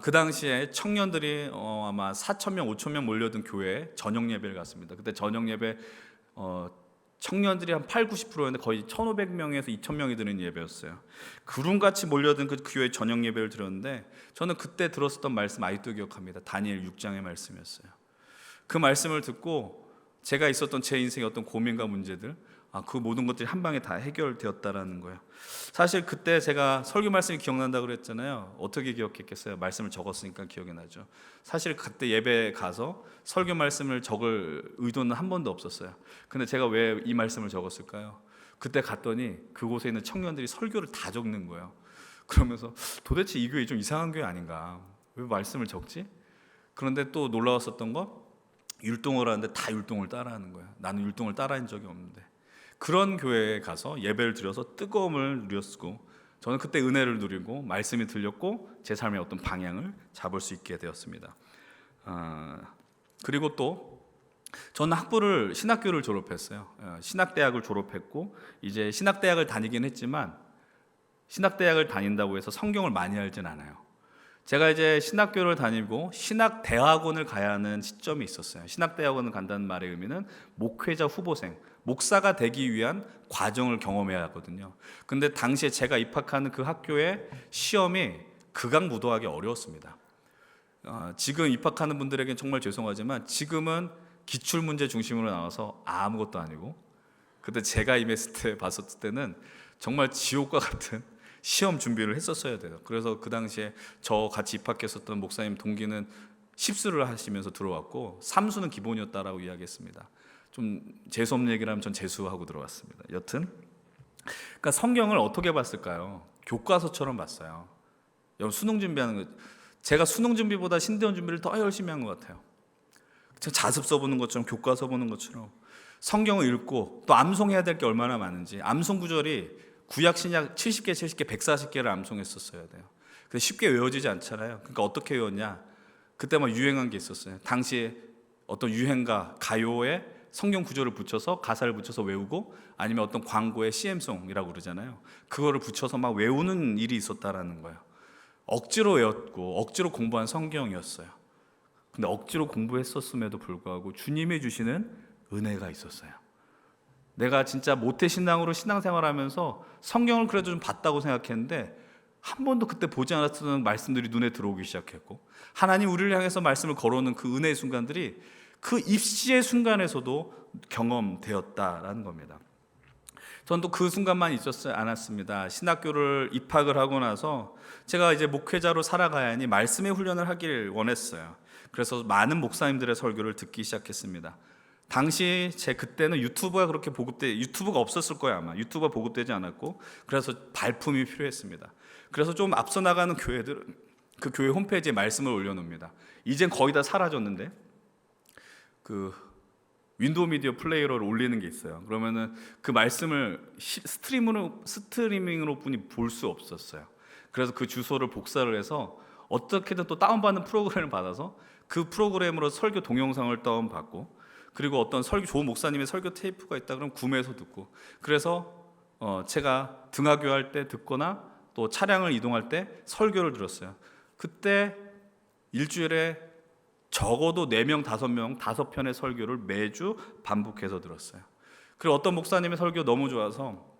그 당시에 청년들이 아마 4,000명, 5,000명 몰려든 교회에 저녁 예배를 갔습니다. 그때 저녁 예배 청년들이 한 80~90%였는데 거의 1,500명에서 2,000명이 드는 예배였어요. 구름같이 몰려든 그 교회 저녁 예배를 드렸는데, 저는 그때 들었었던 말씀 아직도 기억합니다. 다니엘 6장의 말씀이었어요. 그 말씀을 듣고 제가 있었던 제 인생의 어떤 고민과 문제들, 그 모든 것들이 한 방에 다 해결되었다라는 거예요. 사실 그때 제가 설교 말씀이 기억난다고 그랬잖아요. 어떻게 기억했겠어요? 말씀을 적었으니까 기억이 나죠. 사실 그때 예배에 가서 설교 말씀을 적을 의도는 한 번도 없었어요. 근데 제가 왜 이 말씀을 적었을까요? 그때 갔더니 그곳에 있는 청년들이 설교를 다 적는 거예요. 그러면서 도대체 이 교회 좀 이상한 교회 아닌가? 왜 말씀을 적지? 그런데 또 놀라웠었던 건, 율동을 하는데 다 율동을 따라하는 거야. 나는 율동을 따라한 적이 없는데. 그런 교회에 가서 예배를 드려서 뜨거움을 누렸고, 저는 그때 은혜를 누리고 말씀이 들렸고 제 삶의 어떤 방향을 잡을 수 있게 되었습니다. 그리고 또 저는 신학교를 졸업했어요. 신학대학을 졸업했고, 이제 신학대학을 다니긴 했지만 신학대학을 다닌다고 해서 성경을 많이 알진 않아요. 제가 이제 신학교를 다니고 신학대학원을 가야 하는 시점이 있었어요. 신학대학원을 간다는 말의 의미는 목회자 후보생, 목사가 되기 위한 과정을 경험해야 하거든요. 근데 당시에 제가 입학하는 그 학교의 시험이 극악무도하게 어려웠습니다. 지금 입학하는 분들에겐 정말 죄송하지만 지금은 기출문제 중심으로 나와서 아무것도 아니고, 그때 제가 임했을 때 봤었을 때는 정말 지옥과 같은 시험 준비를 했었어야 돼요. 그래서 그 당시에 저 같이 입학했었던 목사님 동기는 십수를 하시면서 들어왔고, 삼수는 기본이었다라고 이야기했습니다. 좀 재수없는 얘기를 하면 전 재수하고 들어왔습니다. 여튼 그러니까 성경을 어떻게 봤을까요? 교과서처럼 봤어요. 여러분 수능 준비하는 거, 제가 수능 준비보다 신대원 준비를 더 열심히 한 것 같아요. 자습서 보는 것처럼, 교과서 보는 것처럼 성경을 읽고, 또 암송해야 될 게 얼마나 많은지, 암송 구절이 구약 신약 70개, 70개, 140개를 암송했었어야 돼요. 근데 쉽게 외워지지 않잖아요. 그러니까 어떻게 외웠냐? 그때 막 유행한 게 있었어요. 당시에 어떤 유행가 가요에 성경 구절을 붙여서, 가사를 붙여서 외우고, 아니면 어떤 광고에 CM송이라고 그러잖아요. 그거를 붙여서 막 외우는 일이 있었다라는 거예요. 억지로 외웠고 억지로 공부한 성경이었어요. 근데 억지로 공부했었음에도 불구하고 주님이 주시는 은혜가 있었어요. 내가 진짜 모태신앙으로 신앙생활하면서 성경을 그래도 좀 봤다고 생각했는데 한 번도 그때 보지 않았던 말씀들이 눈에 들어오기 시작했고, 하나님 우리를 향해서 말씀을 걸어오는 그 은혜의 순간들이 그 입시의 순간에서도 경험되었다라는 겁니다. 전 또 그 순간만 있었지 않았습니다. 신학교를 입학을 하고 나서 제가 이제 목회자로 살아가야 하니 말씀의 훈련을 하길 원했어요. 그래서 많은 목사님들의 설교를 듣기 시작했습니다. 당시 그때는 유튜브가 유튜브가 없었을 거예요 아마. 유튜브가 보급되지 않았고, 그래서 발품이 필요했습니다. 그래서 좀 앞서 나가는 교회들은 그 교회 홈페이지에 말씀을 올려놓습니다. 이젠 거의 다 사라졌는데 그 윈도우 미디어 플레이어를 올리는 게 있어요. 그러면은 그 말씀을 스트리밍으로 뿐이 볼 수 없었어요. 그래서 그 주소를 복사를 해서 어떻게든 또 다운받는 프로그램을 받아서 그 프로그램으로 설교 동영상을 다운받고, 그리고 어떤 좋은 목사님의 설교 테이프가 있다 그러면 구매해서 듣고, 그래서 제가 등하교할 때 듣거나 또 차량을 이동할 때 설교를 들었어요. 그때 일주일에 적어도 4명, 5명, 5편의 설교를 매주 반복해서 들었어요. 그리고 어떤 목사님의 설교 너무 좋아서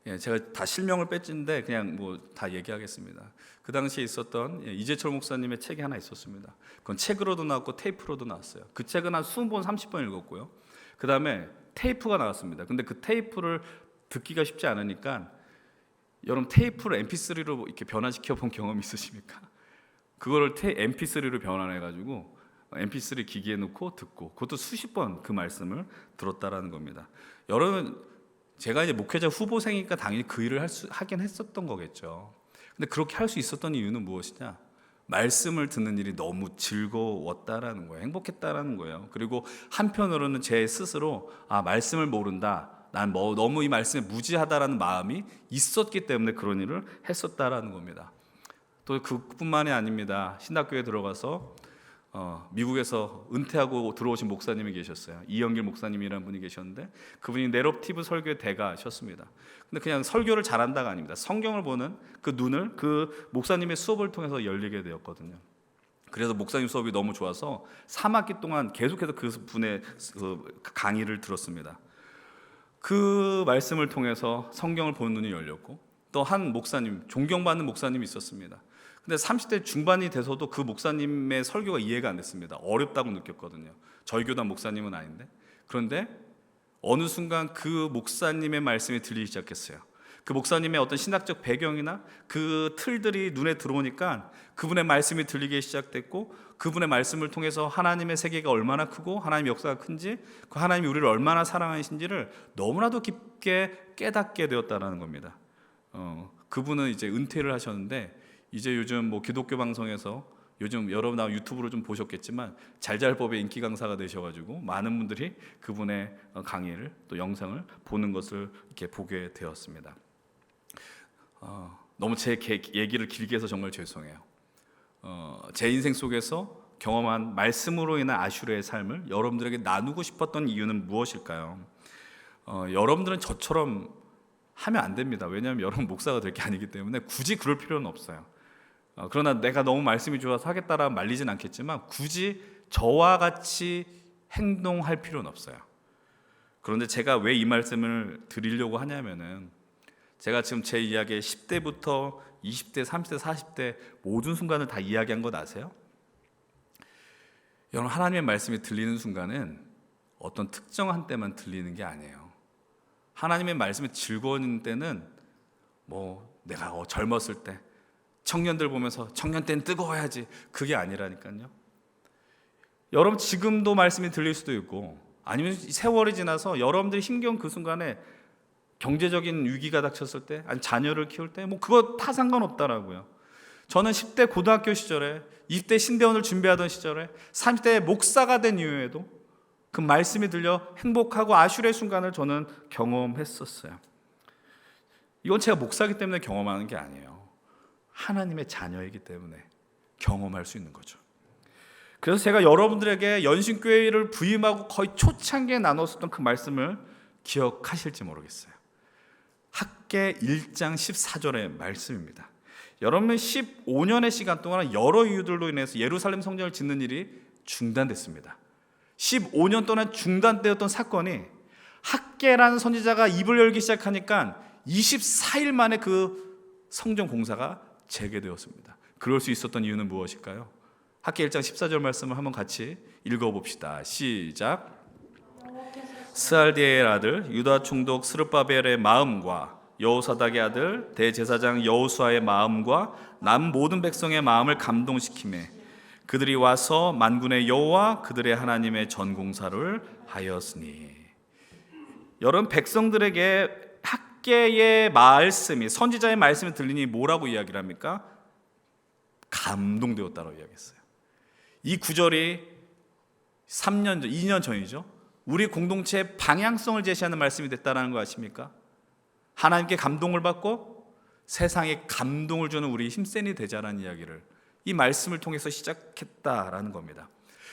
제가 다 실명을 뺐는데 그냥 뭐 다 얘기하겠습니다. 그 당시에 있었던 이재철 목사님의 책이 하나 있었습니다. 그건 책으로도 나왔고 테이프로도 나왔어요. 그 책은 한 20번, 30번 읽었고요. 그 다음에 테이프가 나왔습니다. 근데 그 테이프를 듣기가 쉽지 않으니까, 여러분 테이프를 MP3로 이렇게 변환시켜 본 경험 있으십니까? 그거를 MP3로 변환해가지고 MP3 기기에 넣고 듣고, 그것도 수십 번 그 말씀을 들었다라는 겁니다. 여러분, 제가 이제 목회자 후보생이니까 당연히 그 일을 하긴 했었던 거겠죠. 근데 그렇게 할 수 있었던 이유는 무엇이냐? 말씀을 듣는 일이 너무 즐거웠다라는 거예요. 행복했다라는 거예요. 그리고 한편으로는 제 스스로 말씀을 모른다, 난 너무 이 말씀에 무지하다라는 마음이 있었기 때문에 그런 일을 했었다라는 겁니다. 또 그뿐만이 아닙니다. 신학교에 들어가서 미국에서 은퇴하고 들어오신 목사님이 계셨어요. 이영길 목사님이라는 분이 계셨는데, 그분이 내럽티브 설교의 대가셨습니다. 근데 그냥 설교를 잘한다가 아닙니다. 성경을 보는 그 눈을 그 목사님의 수업을 통해서 열리게 되었거든요. 그래서 목사님 수업이 너무 좋아서 3학기 동안 계속해서 그 분의 강의를 들었습니다. 그 말씀을 통해서 성경을 보는 눈이 열렸고, 또 한 목사님, 존경받는 목사님이 있었습니다. 근데 30대 중반이 돼서도 그 목사님의 설교가 이해가 안 됐습니다. 어렵다고 느꼈거든요. 저희 교단 목사님은 아닌데. 그런데 어느 순간 그 목사님의 말씀이 들리기 시작했어요. 그 목사님의 어떤 신학적 배경이나 그 틀들이 눈에 들어오니까 그분의 말씀이 들리기 시작됐고, 그분의 말씀을 통해서 하나님의 세계가 얼마나 크고 하나님의 역사가 큰지, 그 하나님이 우리를 얼마나 사랑하신지를 너무나도 깊게 깨닫게 되었다는 겁니다. 그분은 이제 은퇴를 하셨는데, 이제 요즘 뭐 기독교 방송에서, 요즘 여러분 아마 유튜브로 좀 보셨겠지만 잘잘법의 인기 강사가 되셔가지고 많은 분들이 그분의 강의를 또 영상을 보는 것을 이렇게 보게 되었습니다. 너무 제 얘기를 길게 해서 정말 죄송해요. 제 인생 속에서 경험한 말씀으로 인한 아슈레의 삶을 여러분들에게 나누고 싶었던 이유는 무엇일까요? 여러분들은 저처럼 하면 안 됩니다. 왜냐하면 여러분 목사가 될 게 아니기 때문에 굳이 그럴 필요는 없어요. 그러나 내가 너무 말씀이 좋아서 하겠다라 말리진 않겠지만 굳이 저와 같이 행동할 필요는 없어요. 그런데 제가 왜 이 말씀을 드리려고 하냐면은, 제가 지금 제 이야기에 10대부터 20대, 30대, 40대 모든 순간을 다 이야기한 것 아세요? 여러분, 하나님의 말씀이 들리는 순간은 어떤 특정한 때만 들리는 게 아니에요. 하나님의 말씀이 즐거운 때는 뭐 내가 젊었을 때 청년들 보면서 청년 때는 뜨거워야지, 그게 아니라니까요. 여러분 지금도 말씀이 들릴 수도 있고, 아니면 세월이 지나서 여러분들이 힘겨운 그 순간에 경제적인 위기가 닥쳤을 때, 아니 자녀를 키울 때, 뭐 그거 다 상관없다라고요. 저는 10대 고등학교 시절에, 20대 신대원을 준비하던 시절에, 30대 목사가 된 이후에도 그 말씀이 들려 행복하고 아슈레의 순간을 저는 경험했었어요. 이건 제가 목사이기 때문에 경험하는 게 아니에요. 하나님의 자녀이기 때문에 경험할 수 있는 거죠. 그래서 제가 여러분들에게 연신교회를 부임하고 거의 초창기에 나눴었던 그 말씀을 기억하실지 모르겠어요. 학계 1장 14절의 말씀입니다. 여러분, 15년의 시간 동안 여러 이유들로 인해서 예루살렘 성전을 짓는 일이 중단됐습니다. 15년 동안 중단되었던 사건이 학계라는 선지자가 입을 열기 시작하니까 24일 만에 그 성전 공사가 재개되었습니다. 그럴 수 있었던 이유는 무엇일까요? 학계 1장 14절 말씀을 한번 같이 읽어봅시다. 시작. 스알디엘의 아들 유다 총독 스룹바벨의 마음과 여호사닥의 아들 대제사장 여호수아의 마음과 남 모든 백성의 마음을 감동시키매 그들이 와서 만군의 여호와 그들의 하나님의 전공사를 하였으니. 여러분, 백성들에게 학계의 말씀이, 선지자의 말씀이 들리니 뭐라고 이야기를 합니까? 감동되었다고 이야기했어요. 이 구절이 3년 전, 2년 전이죠. 우리 공동체의 방향성을 제시하는 말씀이 됐다는 거 아십니까? 하나님께 감동을 받고 세상에 감동을 주는 우리 힘센이 되자라는 이야기를 이 말씀을 통해서 시작했다라는 겁니다.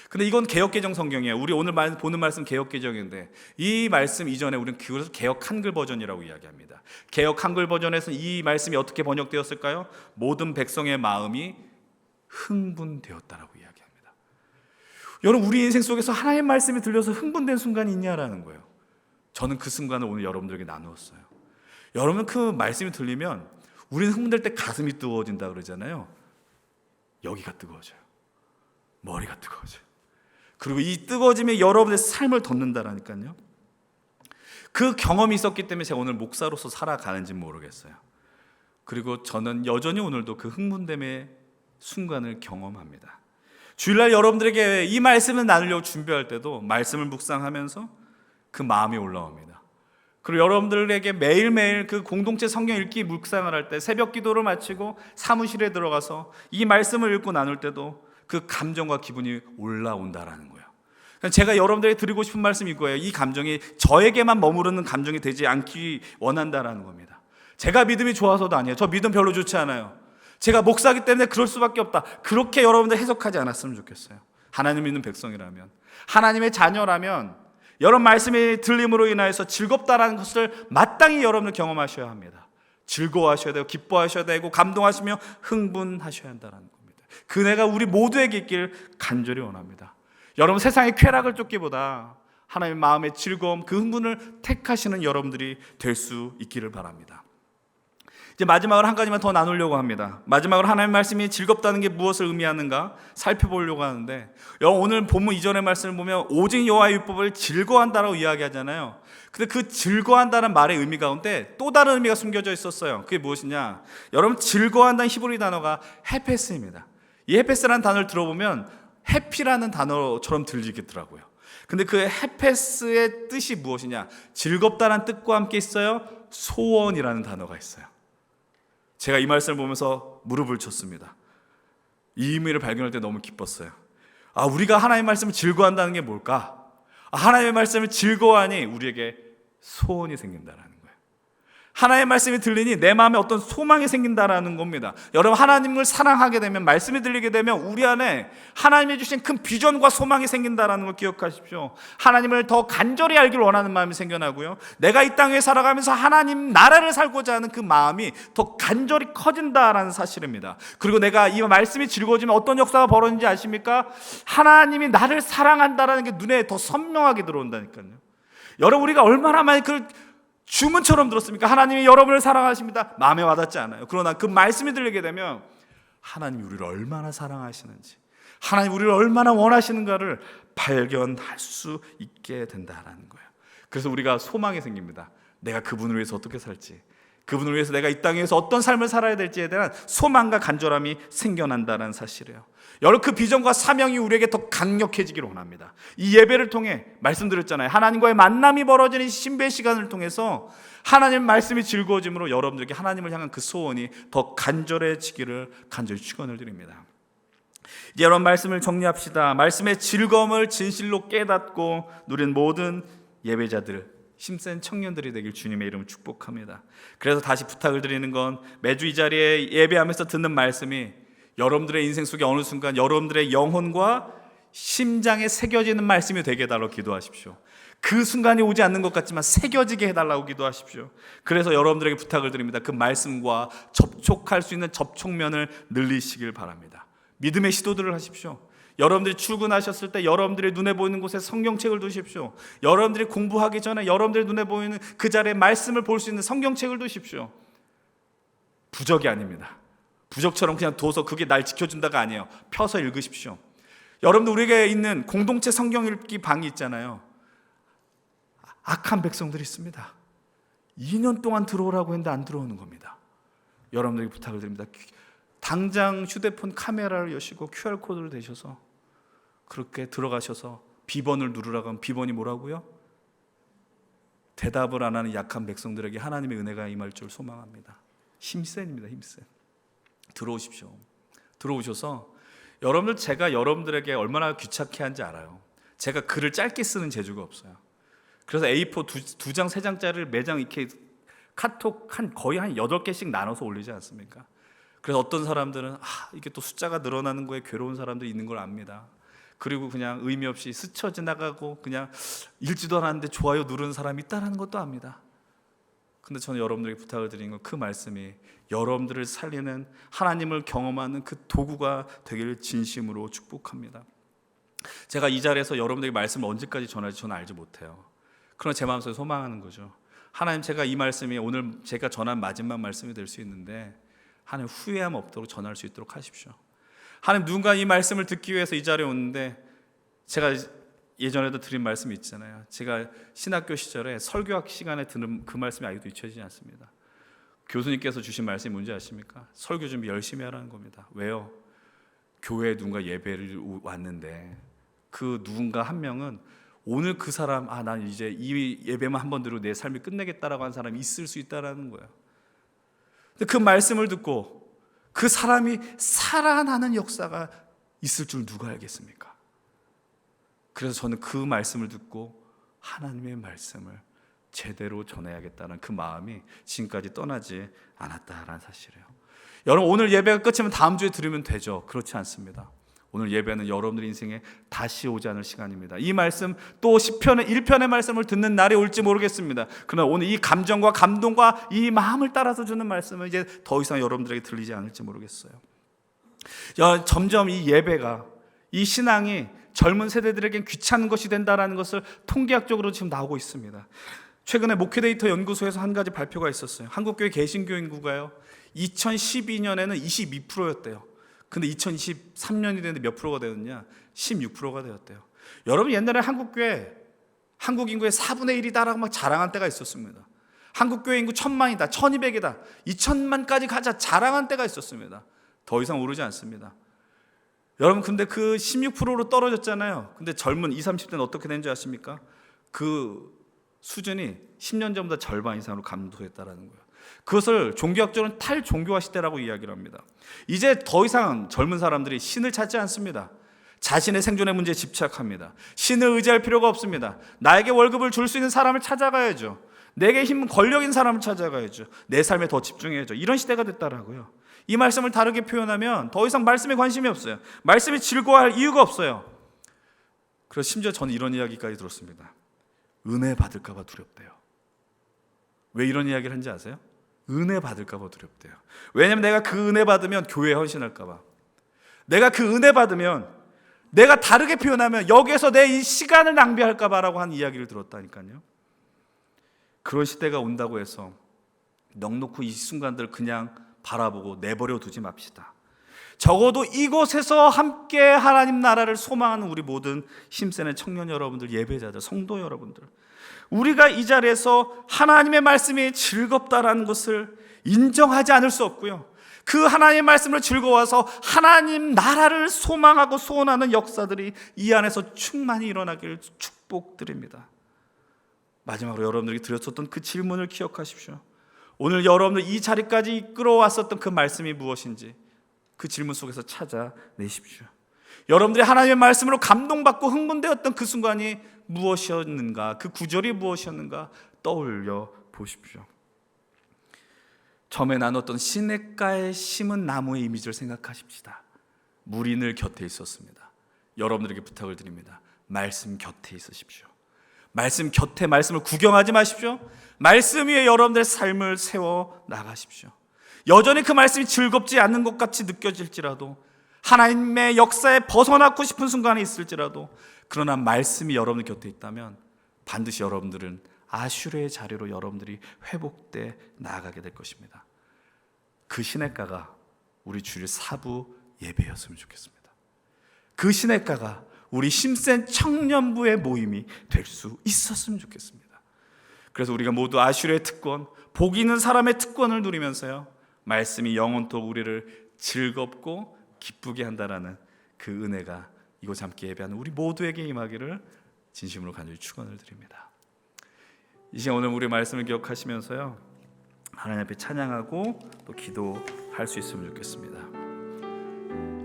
근데 이건 개역개정 성경이에요. 우리 오늘 보는 말씀 개역개정인데 이 말씀 이전에 우리는 그것을 개역 한글 버전이라고 이야기합니다. 개역 한글 버전에서 이 말씀이 어떻게 번역되었을까요? 모든 백성의 마음이 흥분되었다라고 이야기합니다. 여러분, 우리 인생 속에서 하나님의 말씀이 들려서 흥분된 순간이 있냐라는 거예요. 저는 그 순간을 오늘 여러분들에게 나누었어요. 여러분, 그 말씀이 들리면 우리는 흥분될 때 가슴이 뜨거워진다 그러잖아요. 여기가 뜨거워져요. 머리가 뜨거워져요. 그리고 이 뜨거워짐이 여러분의 삶을 덮는다라니까요. 그 경험이 있었기 때문에 제가 오늘 목사로서 살아가는지 모르겠어요. 그리고 저는 여전히 오늘도 그 흥분됨의 순간을 경험합니다. 주일날 여러분들에게 이 말씀을 나누려고 준비할 때도 말씀을 묵상하면서 그 마음이 올라옵니다. 그리고 여러분들에게 매일매일 그 공동체 성경 읽기 묵상을 할 때, 새벽 기도를 마치고 사무실에 들어가서 이 말씀을 읽고 나눌 때도 그 감정과 기분이 올라온다라는 거예요. 제가 여러분들에게 드리고 싶은 말씀이 이거예요. 이 감정이 저에게만 머무르는 감정이 되지 않기 원한다라는 겁니다. 제가 믿음이 좋아서도 아니에요. 저 믿음 별로 좋지 않아요. 제가 목사기 때문에 그럴 수밖에 없다. 그렇게 여러분들 해석하지 않았으면 좋겠어요. 하나님 믿는 백성이라면, 하나님의 자녀라면 여러분 말씀이 들림으로 인하여서 즐겁다라는 것을 마땅히 여러분들 경험하셔야 합니다. 즐거워하셔야 되고 기뻐하셔야 되고 감동하시며 흥분하셔야 한다는 겁니다. 그 은혜가 우리 모두에게 있길 간절히 원합니다. 여러분, 세상의 쾌락을 쫓기보다 하나님의 마음의 즐거움, 그 흥분을 택하시는 여러분들이 될 수 있기를 바랍니다. 이제 마지막으로 한 가지만 더 나누려고 합니다. 마지막으로 하나님의 말씀이 즐겁다는 게 무엇을 의미하는가 살펴보려고 하는데, 오늘 본문 이전의 말씀을 보면 오직 여호와의 율법을 즐거워한다라고 이야기하잖아요. 근데 그 즐거워한다는 말의 의미 가운데 또 다른 의미가 숨겨져 있었어요. 그게 무엇이냐? 여러분, 즐거워한다는 히브리 단어가 헤페스입니다. 이 헤페스라는 단어를 들어보면 해피라는 단어처럼 들리겠더라고요. 근데 그 헤페스의 뜻이 무엇이냐? 즐겁다는 뜻과 함께 있어요. 소원이라는 단어가 있어요. 제가 이 말씀을 보면서 무릎을 쳤습니다. 이 의미를 발견할 때 너무 기뻤어요. 우리가 하나님의 말씀을 즐거워한다는 게 뭘까? 하나님의 말씀을 즐거워하니 우리에게 소원이 생긴다라는 거예요. 하나님의 말씀이 들리니 내 마음에 어떤 소망이 생긴다라는 겁니다. 여러분, 하나님을 사랑하게 되면, 말씀이 들리게 되면 우리 안에 하나님이 주신 큰 비전과 소망이 생긴다라는 걸 기억하십시오. 하나님을 더 간절히 알기를 원하는 마음이 생겨나고요, 내가 이 땅에 살아가면서 하나님 나라를 살고자 하는 그 마음이 더 간절히 커진다라는 사실입니다. 그리고 내가 이 말씀이 즐거워지면 어떤 역사가 벌어지는지 아십니까? 하나님이 나를 사랑한다라는 게 눈에 더 선명하게 들어온다니까요. 여러분, 우리가 얼마나 많이 그 주문처럼 들었습니까? 하나님이 여러분을 사랑하십니다. 마음에 와닿지 않아요. 그러나 그 말씀이 들리게 되면 하나님이 우리를 얼마나 사랑하시는지, 하나님 우리를 얼마나 원하시는가를 발견할 수 있게 된다라는 거예요. 그래서 우리가 소망이 생깁니다. 내가 그분을 위해서 어떻게 살지, 그분을 위해서 내가 이 땅에서 어떤 삶을 살아야 될지에 대한 소망과 간절함이 생겨난다는 사실이에요. 여러분, 그 비전과 사명이 우리에게 더 강력해지기를 원합니다. 이 예배를 통해 말씀드렸잖아요. 하나님과의 만남이 벌어지는 신배 시간을 통해서 하나님 말씀이 즐거워짐으로 여러분들에게 하나님을 향한 그 소원이 더 간절해지기를 간절히 축원을 드립니다. 이제 여러분, 말씀을 정리합시다. 말씀의 즐거움을 진실로 깨닫고 누린 모든 예배자들, 힘센 청년들이 되길 주님의 이름으로 축복합니다. 그래서 다시 부탁을 드리는 건, 매주 이 자리에 예배하면서 듣는 말씀이 여러분들의 인생 속에 어느 순간 여러분들의 영혼과 심장에 새겨지는 말씀이 되게 해달라고 기도하십시오. 그 순간이 오지 않는 것 같지만 새겨지게 해달라고 기도하십시오. 그래서 여러분들에게 부탁을 드립니다. 그 말씀과 접촉할 수 있는 접촉면을 늘리시길 바랍니다. 믿음의 시도들을 하십시오. 여러분들이 출근하셨을 때 여러분들의 눈에 보이는 곳에 성경책을 두십시오. 여러분들이 공부하기 전에 여러분들의 눈에 보이는 그 자리에 말씀을 볼 수 있는 성경책을 두십시오. 부적이 아닙니다. 부적처럼 그냥 둬서 그게 날 지켜준다가 아니에요. 펴서 읽으십시오. 여러분들, 우리에게 있는 공동체 성경 읽기 방이 있잖아요. 악한 백성들이 있습니다. 2년 동안 들어오라고 했는데 안 들어오는 겁니다. 여러분들에게 부탁을 드립니다. 당장 휴대폰 카메라를 여시고 QR코드를 대셔서 그렇게 들어가셔서 비번을 누르라고 하면 비번이 뭐라고요? 대답을 안 하는 약한 백성들에게 하나님의 은혜가 임할 줄 소망합니다. 힘센입니다. 힘센. 들어오십시오. 들어오셔서, 여러분들, 제가 여러분들에게 얼마나 귀찮게 한지 알아요. 제가 글을 짧게 쓰는 재주가 없어요. 그래서 A4 두 장, 세 장짜리를 매장 이렇게 카톡 거의 한 8개씩 나눠서 올리지 않습니까? 그래서 어떤 사람들은 이게 또 숫자가 늘어나는 거에 괴로운 사람도 있는 걸 압니다. 그리고 그냥 의미 없이 스쳐 지나가고 그냥 읽지도 않았는데 좋아요 누르는 사람이 있다는 것도 압니다. 근데 저는 여러분들에게 부탁을 드리는 건 그 말씀이 여러분들을 살리는, 하나님을 경험하는 그 도구가 되기를 진심으로 축복합니다. 제가 이 자리에서 여러분들에게 말씀을 언제까지 전할지 저는 알지 못해요. 그러나 제 마음속에 소망하는 거죠. 하나님, 제가 이 말씀이 오늘 제가 전한 마지막 말씀이 될 수 있는데 하나님 후회함 없도록 전할 수 있도록 하십시오. 하나님, 누군가 이 말씀을 듣기 위해서 이 자리에 오는데, 제가 예전에도 드린 말씀이 있잖아요. 제가 신학교 시절에 설교학 시간에 듣는 그 말씀이 아직도 잊혀지지 않습니다. 교수님께서 주신 말씀이 뭔지 아십니까? 설교 준비 열심히 하라는 겁니다. 왜요? 교회에 누군가 예배를 왔는데 그 누군가 한 명은 오늘 그 사람, 난 이제 이 예배만 한 번 들으고 내 삶이 끝내겠다라고 한 사람이 있을 수 있다라는 거예요. 근데 그 말씀을 듣고 그 사람이 살아나는 역사가 있을 줄 누가 알겠습니까? 그래서 저는 그 말씀을 듣고 하나님의 말씀을 제대로 전해야겠다는 그 마음이 지금까지 떠나지 않았다라는 사실이에요. 여러분, 오늘 예배가 끝이면 다음 주에 들으면 되죠? 그렇지 않습니다. 오늘 예배는 여러분들 인생에 다시 오지 않을 시간입니다. 이 말씀 또 시편의 1편의 말씀을 듣는 날이 올지 모르겠습니다. 그러나 오늘 이 감정과 감동과 이 마음을 따라서 주는 말씀은 이제 더 이상 여러분들에게 들리지 않을지 모르겠어요. 점점 이 예배가, 이 신앙이 젊은 세대들에겐 귀찮은 것이 된다는 것을 통계학적으로 지금 나오고 있습니다. 최근에 목회데이터 연구소에서 한 가지 발표가 있었어요. 한국교회 개신교 인구가요 2012년에는 22%였대요. 근데 2023년이 됐는데 몇 프로가 되었냐? 16%가 되었대요. 여러분, 옛날에 한국교회 한국 인구의 4분의 1이다라고 막 자랑한 때가 있었습니다. 한국교회 인구 1000만이다, 1200이다, 2000만까지 가자 자랑한 때가 있었습니다. 더 이상 오르지 않습니다. 여러분, 근데 그 16%로 떨어졌잖아요. 근데 젊은 20, 30대는 어떻게 되는지 아십니까? 그 수준이 10년 전보다 절반 이상으로 감소했다는 거예요. 그것을 종교학적으로는 탈종교화 시대라고 이야기를 합니다. 이제 더 이상 젊은 사람들이 신을 찾지 않습니다. 자신의 생존의 문제에 집착합니다. 신을 의지할 필요가 없습니다. 나에게 월급을 줄 수 있는 사람을 찾아가야죠. 내게 힘, 권력 있는 사람을 찾아가야죠. 내 삶에 더 집중해야죠. 이런 시대가 됐다라고요. 이 말씀을 다르게 표현하면 더 이상 말씀에 관심이 없어요. 말씀이 즐거워할 이유가 없어요. 그래서 심지어 저는 이런 이야기까지 들었습니다. 은혜 받을까 봐 두렵대요. 왜 이런 이야기를 하는지 아세요? 은혜 받을까 봐 두렵대요. 왜냐면 내가 그 은혜 받으면 교회에 헌신할까 봐. 내가 그 은혜 받으면, 내가 다르게 표현하면 여기에서 내 이 시간을 낭비할까 봐라고 한 이야기를 들었다니까요. 그런 시대가 온다고 해서 넉넉히 이 순간들을 그냥 바라보고 내버려 두지 맙시다. 적어도 이곳에서 함께 하나님 나라를 소망하는 우리 모든 힘세는 청년 여러분들, 예배자들, 성도 여러분들, 우리가 이 자리에서 하나님의 말씀이 즐겁다라는 것을 인정하지 않을 수 없고요, 그 하나님의 말씀을 즐거워서 하나님 나라를 소망하고 소원하는 역사들이 이 안에서 충만히 일어나길 축복드립니다. 마지막으로 여러분들이 드렸었던 그 질문을 기억하십시오. 오늘 여러분들 이 자리까지 이끌어왔었던 그 말씀이 무엇인지 그 질문 속에서 찾아내십시오. 여러분들이 하나님의 말씀으로 감동받고 흥분되었던 그 순간이 무엇이었는가, 그 구절이 무엇이었는가 떠올려 보십시오. 처음에 나눴던 시냇가에 심은 나무의 이미지를 생각하십시다. 물이 늘 곁에 있었습니다. 여러분들에게 부탁을 드립니다. 말씀 곁에 있으십시오. 말씀 곁에 말씀을 구경하지 마십시오. 말씀 위에 여러분들의 삶을 세워 나가십시오. 여전히 그 말씀이 즐겁지 않는 것 같이 느껴질지라도, 하나님의 역사에 벗어나고 싶은 순간이 있을지라도, 그러나 말씀이 여러분 곁에 있다면 반드시 여러분들은 아슈르의 자리로 여러분들이 회복돼 나아가게 될 것입니다. 그 시냇가가 우리 주일 사부 예배였으면 좋겠습니다. 그 시냇가가 우리 힘센 청년부의 모임이 될 수 있었으면 좋겠습니다. 그래서 우리가 모두 아슈르의 특권, 복 있는 사람의 특권을 누리면서요, 말씀이 영원토록 우리를 즐겁고 기쁘게 한다라는 그 은혜가 이곳 함께 예배하는 우리 모두에게 임하기를 진심으로 간절히 축원을 드립니다. 이 시간 오늘 우리 말씀을 기억하시면서요, 하나님 앞에 찬양하고 또 기도할 수 있으면 좋겠습니다.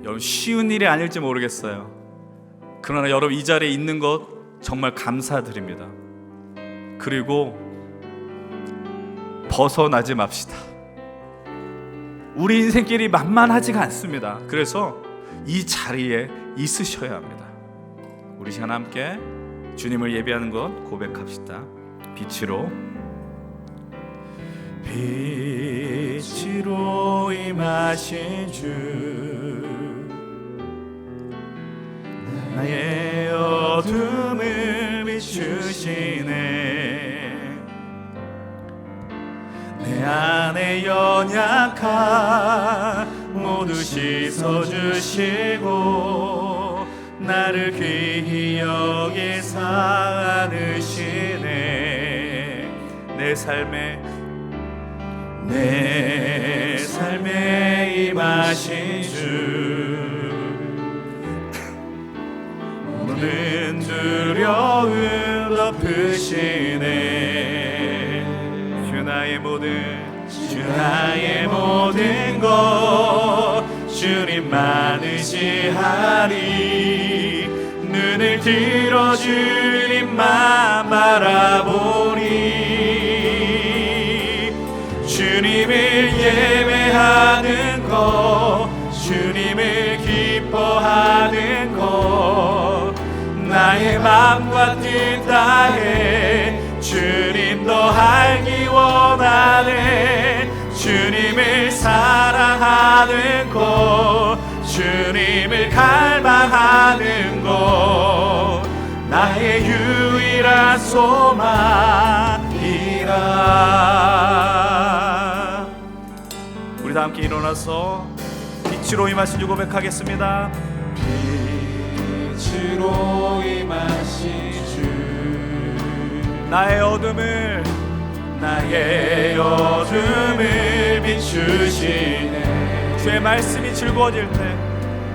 여러분, 쉬운 일이 아닐지 모르겠어요. 그러나 여러분 이 자리에 있는 것 정말 감사드립니다. 그리고 벗어나지 맙시다. 우리 인생길이 만만하지가 않습니다. 그래서 이 자리에 있으셔야 합니다. 우리 시간 함께 주님을 예배하는 것 고백합시다. 빛으로 임하신 주, 나의 어둠을 비추시네. 내 안에 연약함 모두 씻어주시고 나를 귀히 여기사 안으시네. 내 삶에 임하신 주, 모든 두려움 덮으시네. 주 나의 모든 것 주님만 의지하리. 눈을 들어 주님만 바라보리. 주님을 예배하는 것, 주님을 기뻐하는 것, 나의 마음과 뜻 다해 주님 더 알기 원하네. 주님을 사랑하는 것, 주님을 갈망하는 것, 나의 유일한 소망이라. 우리 다 함께 일어나서 빛으로 임하신 주 고백하겠습니다. 빛으로 임하신 주, 나의 어둠을 비추시네. 주의 말씀이 즐거워질 때,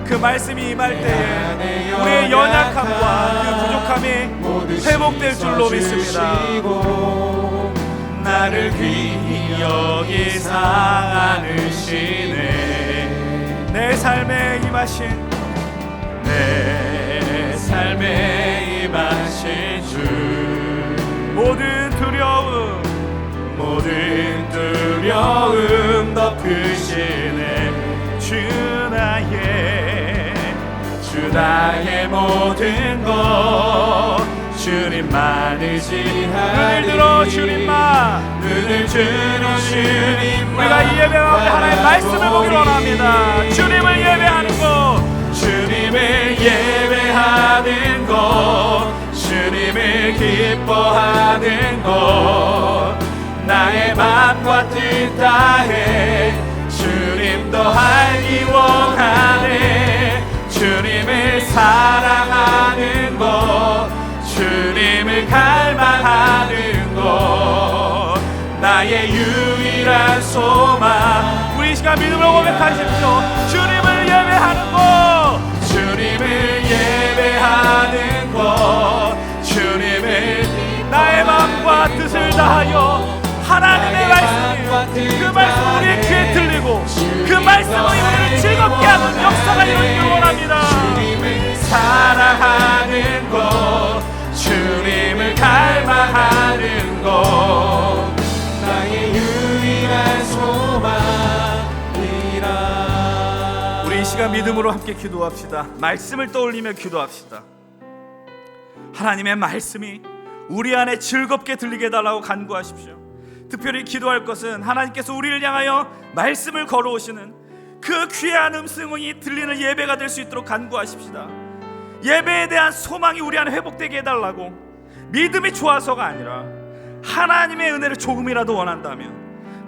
그 말씀이 임할 때에 우리의 연약함과 그 부족함이 회복될 줄로 믿습니다. 나를 귀히 여기사 안으시네. 내 삶에 임하신 주, 모든 두려움 덮으시네. 주 나의 모든 것 주님만 의지하리. 눈을 들어 주님만 우리가 이 예배 가운데 하나님의 말씀을 보기로 원합니다. 주님을 예배하는 것, 주님을 예배하는 것, 주님을 기뻐하는 것, 나의 마음과 뜻 다해 주님 더 알기 원하네. 주님을 사랑하는 것, 주님을 갈망하는 것, 나의 유일한 소망. 우리 이 시간 믿음으로 고백하십시오. 주님을 예배하는 것, 주님을 예배하는 것, 주님을 나의 마음과 뜻을 다하여 하나님의 말씀이, 그 말씀 우리의 귀에 들리고 그 말씀으로 우리를 즐겁게 하는 역사가 이루어지길 원합니다. 주님을 사랑하는 것, 주님을 갈망하는 것, 나의 유일한 소망이라. 우리 이 시간 믿음으로 함께 기도합시다. 말씀을 떠올리며 기도합시다. 하나님의 말씀이 우리 안에 즐겁게 들리게 해달라고 간구하십시오. 특별히 기도할 것은 하나님께서 우리를 향하여 말씀을 걸어오시는 그 귀한 음성이 들리는 예배가 될 수 있도록 간구하십시다. 예배에 대한 소망이 우리 안에 회복되게 해달라고, 믿음이 좋아서가 아니라 하나님의 은혜를 조금이라도 원한다면,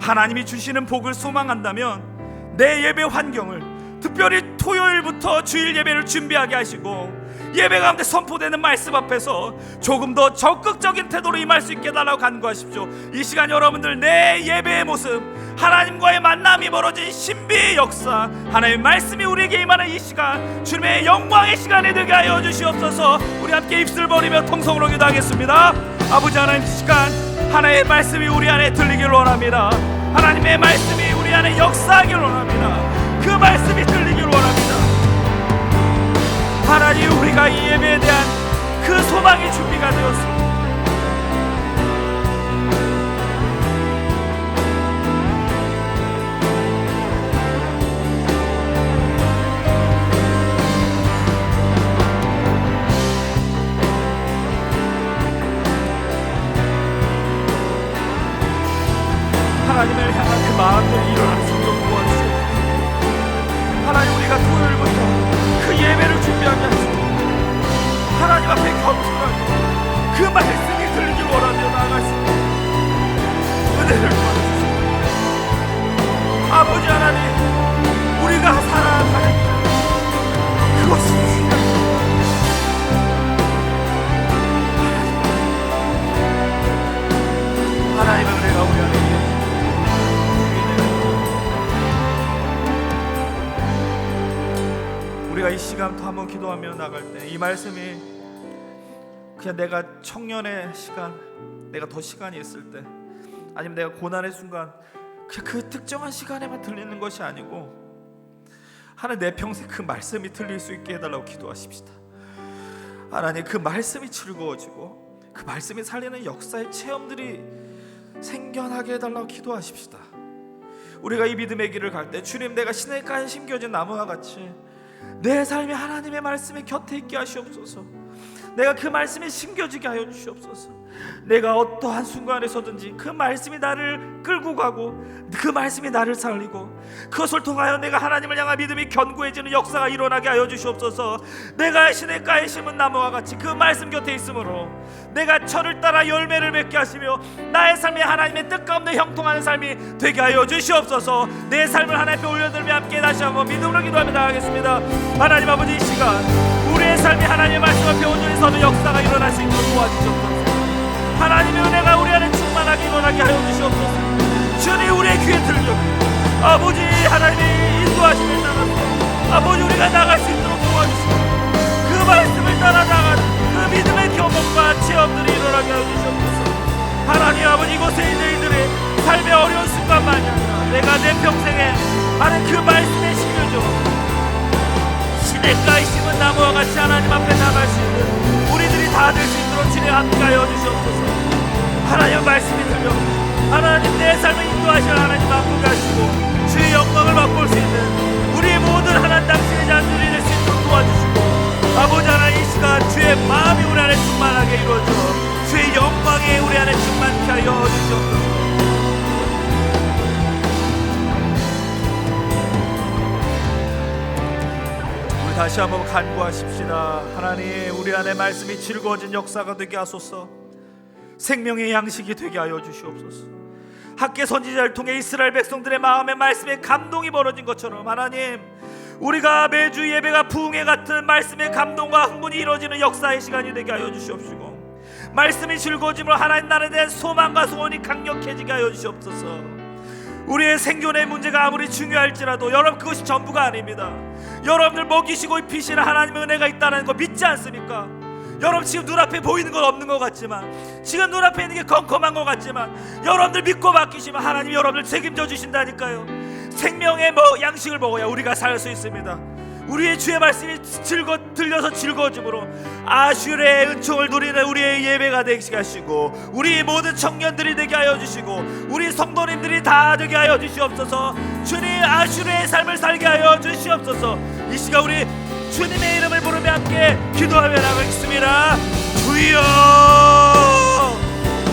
하나님이 주시는 복을 소망한다면 내 예배 환경을, 특별히 토요일부터 주일 예배를 준비하게 하시고 예배 가운데 선포되는 말씀 앞에서 조금 더 적극적인 태도로 임할 수 있게 해달라고 간구하십시오. 이 시간 여러분들 내 예배의 모습, 하나님과의 만남이 벌어진 신비의 역사, 하나님의 말씀이 우리에게 임하는 이 시간, 주님의 영광의 시간이 되게 하여 주시옵소서. 우리 함께 입술 벌리며 통성으로 기도하겠습니다. 아버지 하나님, 이 시간 하나님의 말씀이 우리 안에 들리길 원합니다. 하나님의 말씀이 우리 안에 역사하길 원합니다. 그 말씀이 들리길 원합니다. 하나님, 우리가 이 예배에 대한 그 소망이 준비가 되었습니다. 우리가 이 시간부터 한번 기도하며 나갈 때 이 말씀이 그냥 내가 청년의 시간, 내가 더 시간이 있을 때, 아니면 내가 고난의 순간, 그냥 그 특정한 시간에만 들리는 것이 아니고 하나님 내 평생 그 말씀이 들릴 수 있게 해달라고 기도하십시다. 하나님 그 말씀이 즐거워지고 그 말씀이 살리는 역사의 체험들이 생겨나게 해달라고 기도하십시다. 우리가 이 믿음의 길을 갈 때 주님, 내가 시냇가에 심겨진 나무와 같이 내 삶이 하나님의 말씀에 곁에 있게 하시옵소서. 내가 그 말씀에 심겨지게 하여 주시옵소서. 내가 어떠한 순간에서든지 그 말씀이 나를 끌고 가고 그 말씀이 나를 살리고 그것을 통하여 내가 하나님을 향한 믿음이 견고해지는 역사가 일어나게 하여 주시옵소서. 내가 시냇가에 심은 나무와 같이 그 말씀 곁에 있으므로 내가 철을 따라 열매를 맺게 하시며 나의 삶이 하나님의 뜻가운데 형통하는 삶이 되게 하여 주시옵소서. 내 삶을 하나님 앞에 올려드리며 함께 다시 한번 믿음으로 기도하며 나가겠습니다. 하나님 아버지, 이 시간 우리의 삶이 하나님의 말씀 앞에 온전히 서는 역사가 일어날 수 있도록 도와주시옵소서. 하나님의 은혜가 우리 안에 충만하게 일어나게 하여 주시옵소서. 주님, 우리의 귀에 들려 아버지 하나님의 인도하심을 따라서 아버지 우리가 나갈 수 있도록 도와주시고 그 말씀을 따라 나가는 그 믿음의 경험과 체험들이 일어나게 하여 주시옵소서. 하나님 아버지, 이곳에 있는 이들의 삶의 어려운 순간만이 아니라 내가 내 평생에 하는 그 말씀에 심겨져 시냇가에 심은 나무와 같이 하나님 앞에 나갈 수 있는 우리들이 다 될 수 있도록 주님 함께 하여 주시옵소서. 하나님 말씀이 들려 하나님 내 삶을 인도하실 하나님 앞에 가시고 주의 영광을 맛볼 수 있는 우리 모든 하나님 당신의 자녀들이 될 수 있도록 도와주시고 아버지 하나님, 이 시간 주의 마음이 우리 안에 충만하게 이루어져 주의 영광이 우리 안에 충만케 하여 주시옵소서. 우리 다시 한번 간구하십시다. 하나님, 우리 안에 말씀이 즐거워진 역사가 되게 하소서. 생명의 양식이 되게 하여 주시옵소서. 학개 선지자를 통해 이스라엘 백성들의 마음에 말씀에 감동이 벌어진 것처럼 하나님, 우리가 매주 예배가 부흥회 같은 말씀의 감동과 흥분이 이루어지는 역사의 시간이 되게 하여 주시옵시고 말씀이 즐거워짐으로 하나님 나라에 대한 소망과 소원이 강력해지게 하여 주시옵소서. 우리의 생존의 문제가 아무리 중요할지라도 여러분, 그것이 전부가 아닙니다. 여러분들 먹이시고 입히시는 하나님의 은혜가 있다는 거 믿지 않습니까? 여러분, 지금 눈앞에 보이는 건 없는 것 같지만, 지금 눈앞에 있는 게 컴컴한 것 같지만 여러분들 믿고 맡기시면 하나님이 여러분을 책임져 주신다니까요. 생명의 양식을 먹어야 우리가 살 수 있습니다. 우리의 주의 말씀이 들려서 즐거워짐으로 아슈르의 은총을 누리는 우리의 예배가 되게 하시고 우리 모든 청년들이 되게 하여 주시고 우리 성도님들이 다 되게 하여 주시옵소서. 주님, 아슈르의 삶을 살게 하여 주시옵소서. 이 시간 우리 주님의 이름을 부르며 함께 기도하며 나가겠습니다. 주여,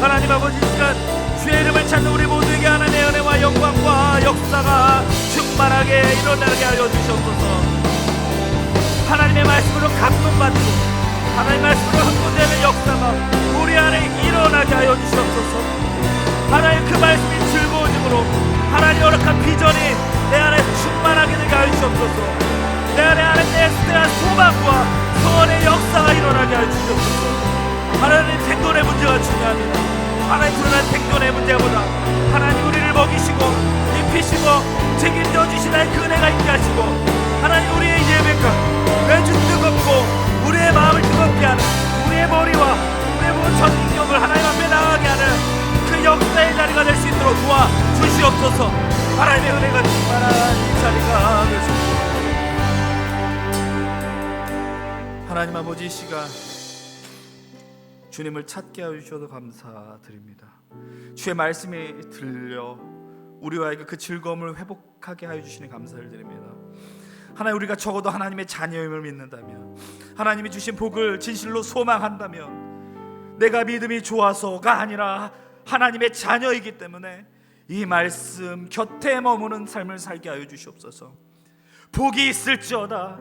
하나님 아버지, 이 시간 주의 이름을 찾는 우리 모두에게 하나님의 은혜와 영광과 역사가 충만하게 일어나게 하여 주시옵소서. 하나님의 말씀으로 감동받고 하나님의 말씀으로 흥분되는 역사가 우리 안에 일어나게 하여 주시옵소서. 하나님, 그 말씀이 즐거워짐으로 하나님 허락한 비전이 내 안에 충만하게 되게 하여 주시옵소서. 내 안에 내 대한 소망과 소원의 역사가 일어나게 하여 주시옵소서. 하나님, 생존의 문제가 중요합니다. 하나님, 드러난 생존의 문제보다 하나님 우리를 먹이시고 입히시고 책임져 주시는 그 은혜가 있게 하시고 하나님, 우리의 예배가 매주 뜨겁고 우리의 마음을 뜨겁게 하는 우리의 머리와 우리의 모든 전능력을 하나님 앞에 나가게 하는 그 역사의 자리가 될 수 있도록 도와주시옵소서. 하나님의 은혜가 충만한 이 자리가 될 수 있도록. 하나님 아버지, 이 시간 주님을 찾게 하여 주셔서 감사드립니다. 주의 말씀이 들려 우리와에게 그 즐거움을 회복하게 하여 주시니 감사를 드립니다. 하나님, 우리가 적어도 하나님의 자녀임을 믿는다면, 하나님이 주신 복을 진실로 소망한다면, 내가 믿음이 좋아서가 아니라 하나님의 자녀이기 때문에 이 말씀 곁에 머무는 삶을 살게 하여 주시옵소서. 복이 있을지어다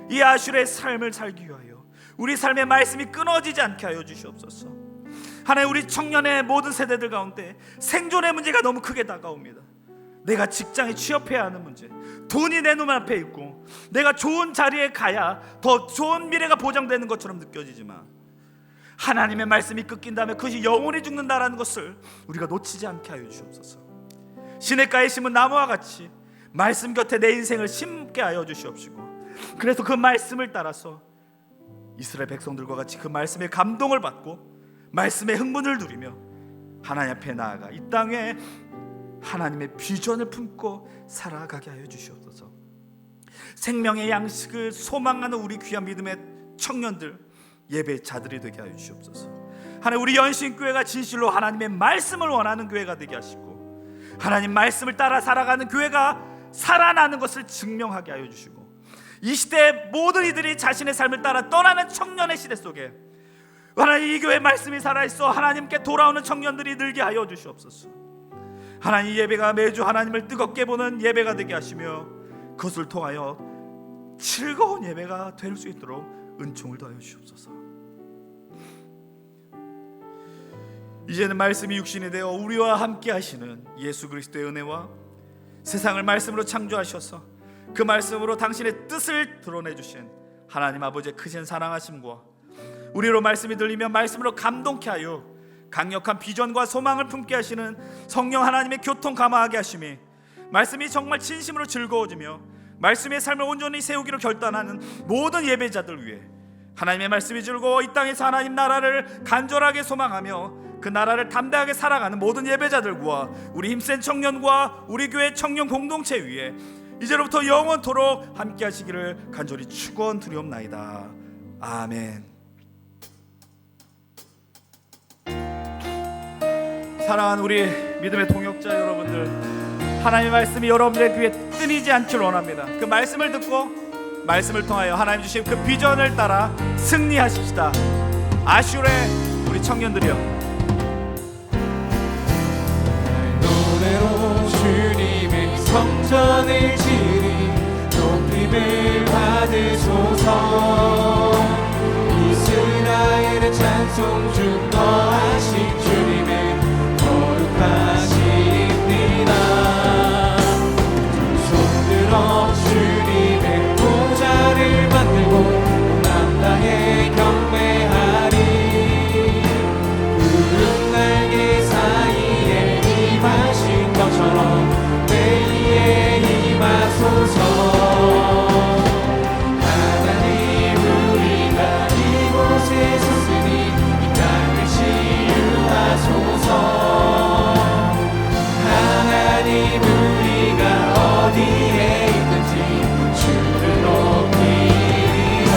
이 아슈르의 삶을 살기 위하여 우리 삶의 말씀이 끊어지지 않게 하여 주시옵소서. 하나님, 우리 청년의 모든 세대들 가운데 생존의 문제가 너무 크게 다가옵니다. 내가 직장에 취업해야 하는 문제, 돈이 내 눈앞에 있고 내가 좋은 자리에 가야 더 좋은 미래가 보장되는 것처럼 느껴지지만 하나님의 말씀이 끊긴다면 그것이 영원히 죽는다라는 것을 우리가 놓치지 않게 하여 주시옵소서. 시냇가에 심은 나무와 같이 말씀 곁에 내 인생을 심게 하여 주시옵시고 그래서 그 말씀을 따라서 이스라엘 백성들과 같이 그 말씀에 감동을 받고 말씀의 흥분을 누리며 하나님 앞에 나아가 이 땅에 하나님의 비전을 품고 살아가게 하여 주시옵소서. 생명의 양식을 소망하는 우리 귀한 믿음의 청년들, 예배자들이 되게 하여 주시옵소서. 하나님, 우리 연신교회가 진실로 하나님의 말씀을 원하는 교회가 되게 하시고 하나님 말씀을 따라 살아가는 교회가 살아나는 것을 증명하게 하여 주시고 이 시대 모든 이들이 자신의 삶을 따라 떠나는 청년의 시대 속에 하나님 이 교회 말씀이 살아있어 하나님께 돌아오는 청년들이 늘게 하여 주시옵소서. 하나님, 예배가 매주 하나님을 뜨겁게 보는 예배가 되게 하시며 그것을 통하여 즐거운 예배가 될 수 있도록 은총을 더하여 주시옵소서. 이제는 말씀이 육신이 되어 우리와 함께 하시는 예수 그리스도의 은혜와 세상을 말씀으로 창조하셔서 그 말씀으로 당신의 뜻을 드러내 주신 하나님 아버지의 크신 사랑하심과 우리로 말씀이 들리면 말씀으로 감동케 하여 강력한 비전과 소망을 품게 하시는 성령 하나님의 교통 감화하게 하심이 말씀이 정말 진심으로 즐거워지며 말씀의 삶을 온전히 세우기로 결단하는 모든 예배자들 위해 하나님의 말씀이 즐거워 이 땅에서 하나님 나라를 간절하게 소망하며 그 나라를 담대하게 살아가는 모든 예배자들과 우리 힘센 청년과 우리 교회 청년 공동체 위에 이제로부터 영원토록 함께 하시기를 간절히 축원드리옵나이다. 아멘. 사랑하는 우리 믿음의 동역자 여러분들, 하나님의 말씀이 여러분들의 귀에 끊이지 않기를 원합니다. 그 말씀을 듣고 말씀을 통하여 하나님 주신 그 비전을 따라 승리하십시다. 아슈레 우리 청년들이여, 노래로 주님의 성전을 지리 높임을 받으소서. 이스라엘의 찬송 중 거하신 주님의 거룩하십니다. 두 손 들어 주님의 보좌를 만들고 남다해 경배하리. 푸른 날개 사이에 임하신 것처럼 내 위에 임하소서. 하나님, 우리가 이곳에 섰으니 이 땅을 치유하소서. 하나님, 우리가 어디에 있든지 주를 높이리라.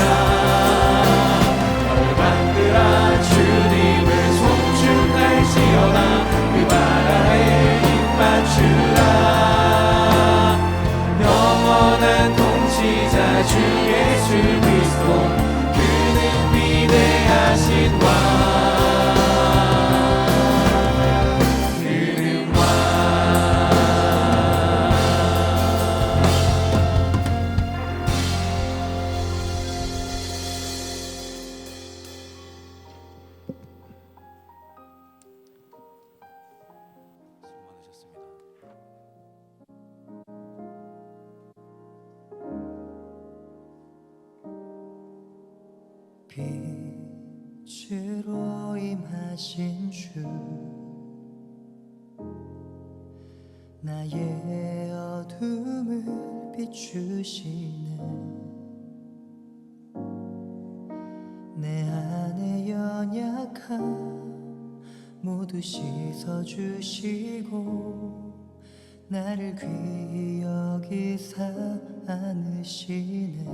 열방들아 주님을 송축할지어다. 그 바다에 입 맞추라. 영원한 통치자 주 예수 그리스도, 그는 위대하신 왕, 그는 왕. 수고 많으셨습니다. 빛으로 임하신 주, 나의 어둠을 비추시네. 내 안에 연약함 모두 씻어주시고 나를 귀히 여기사 안으시네.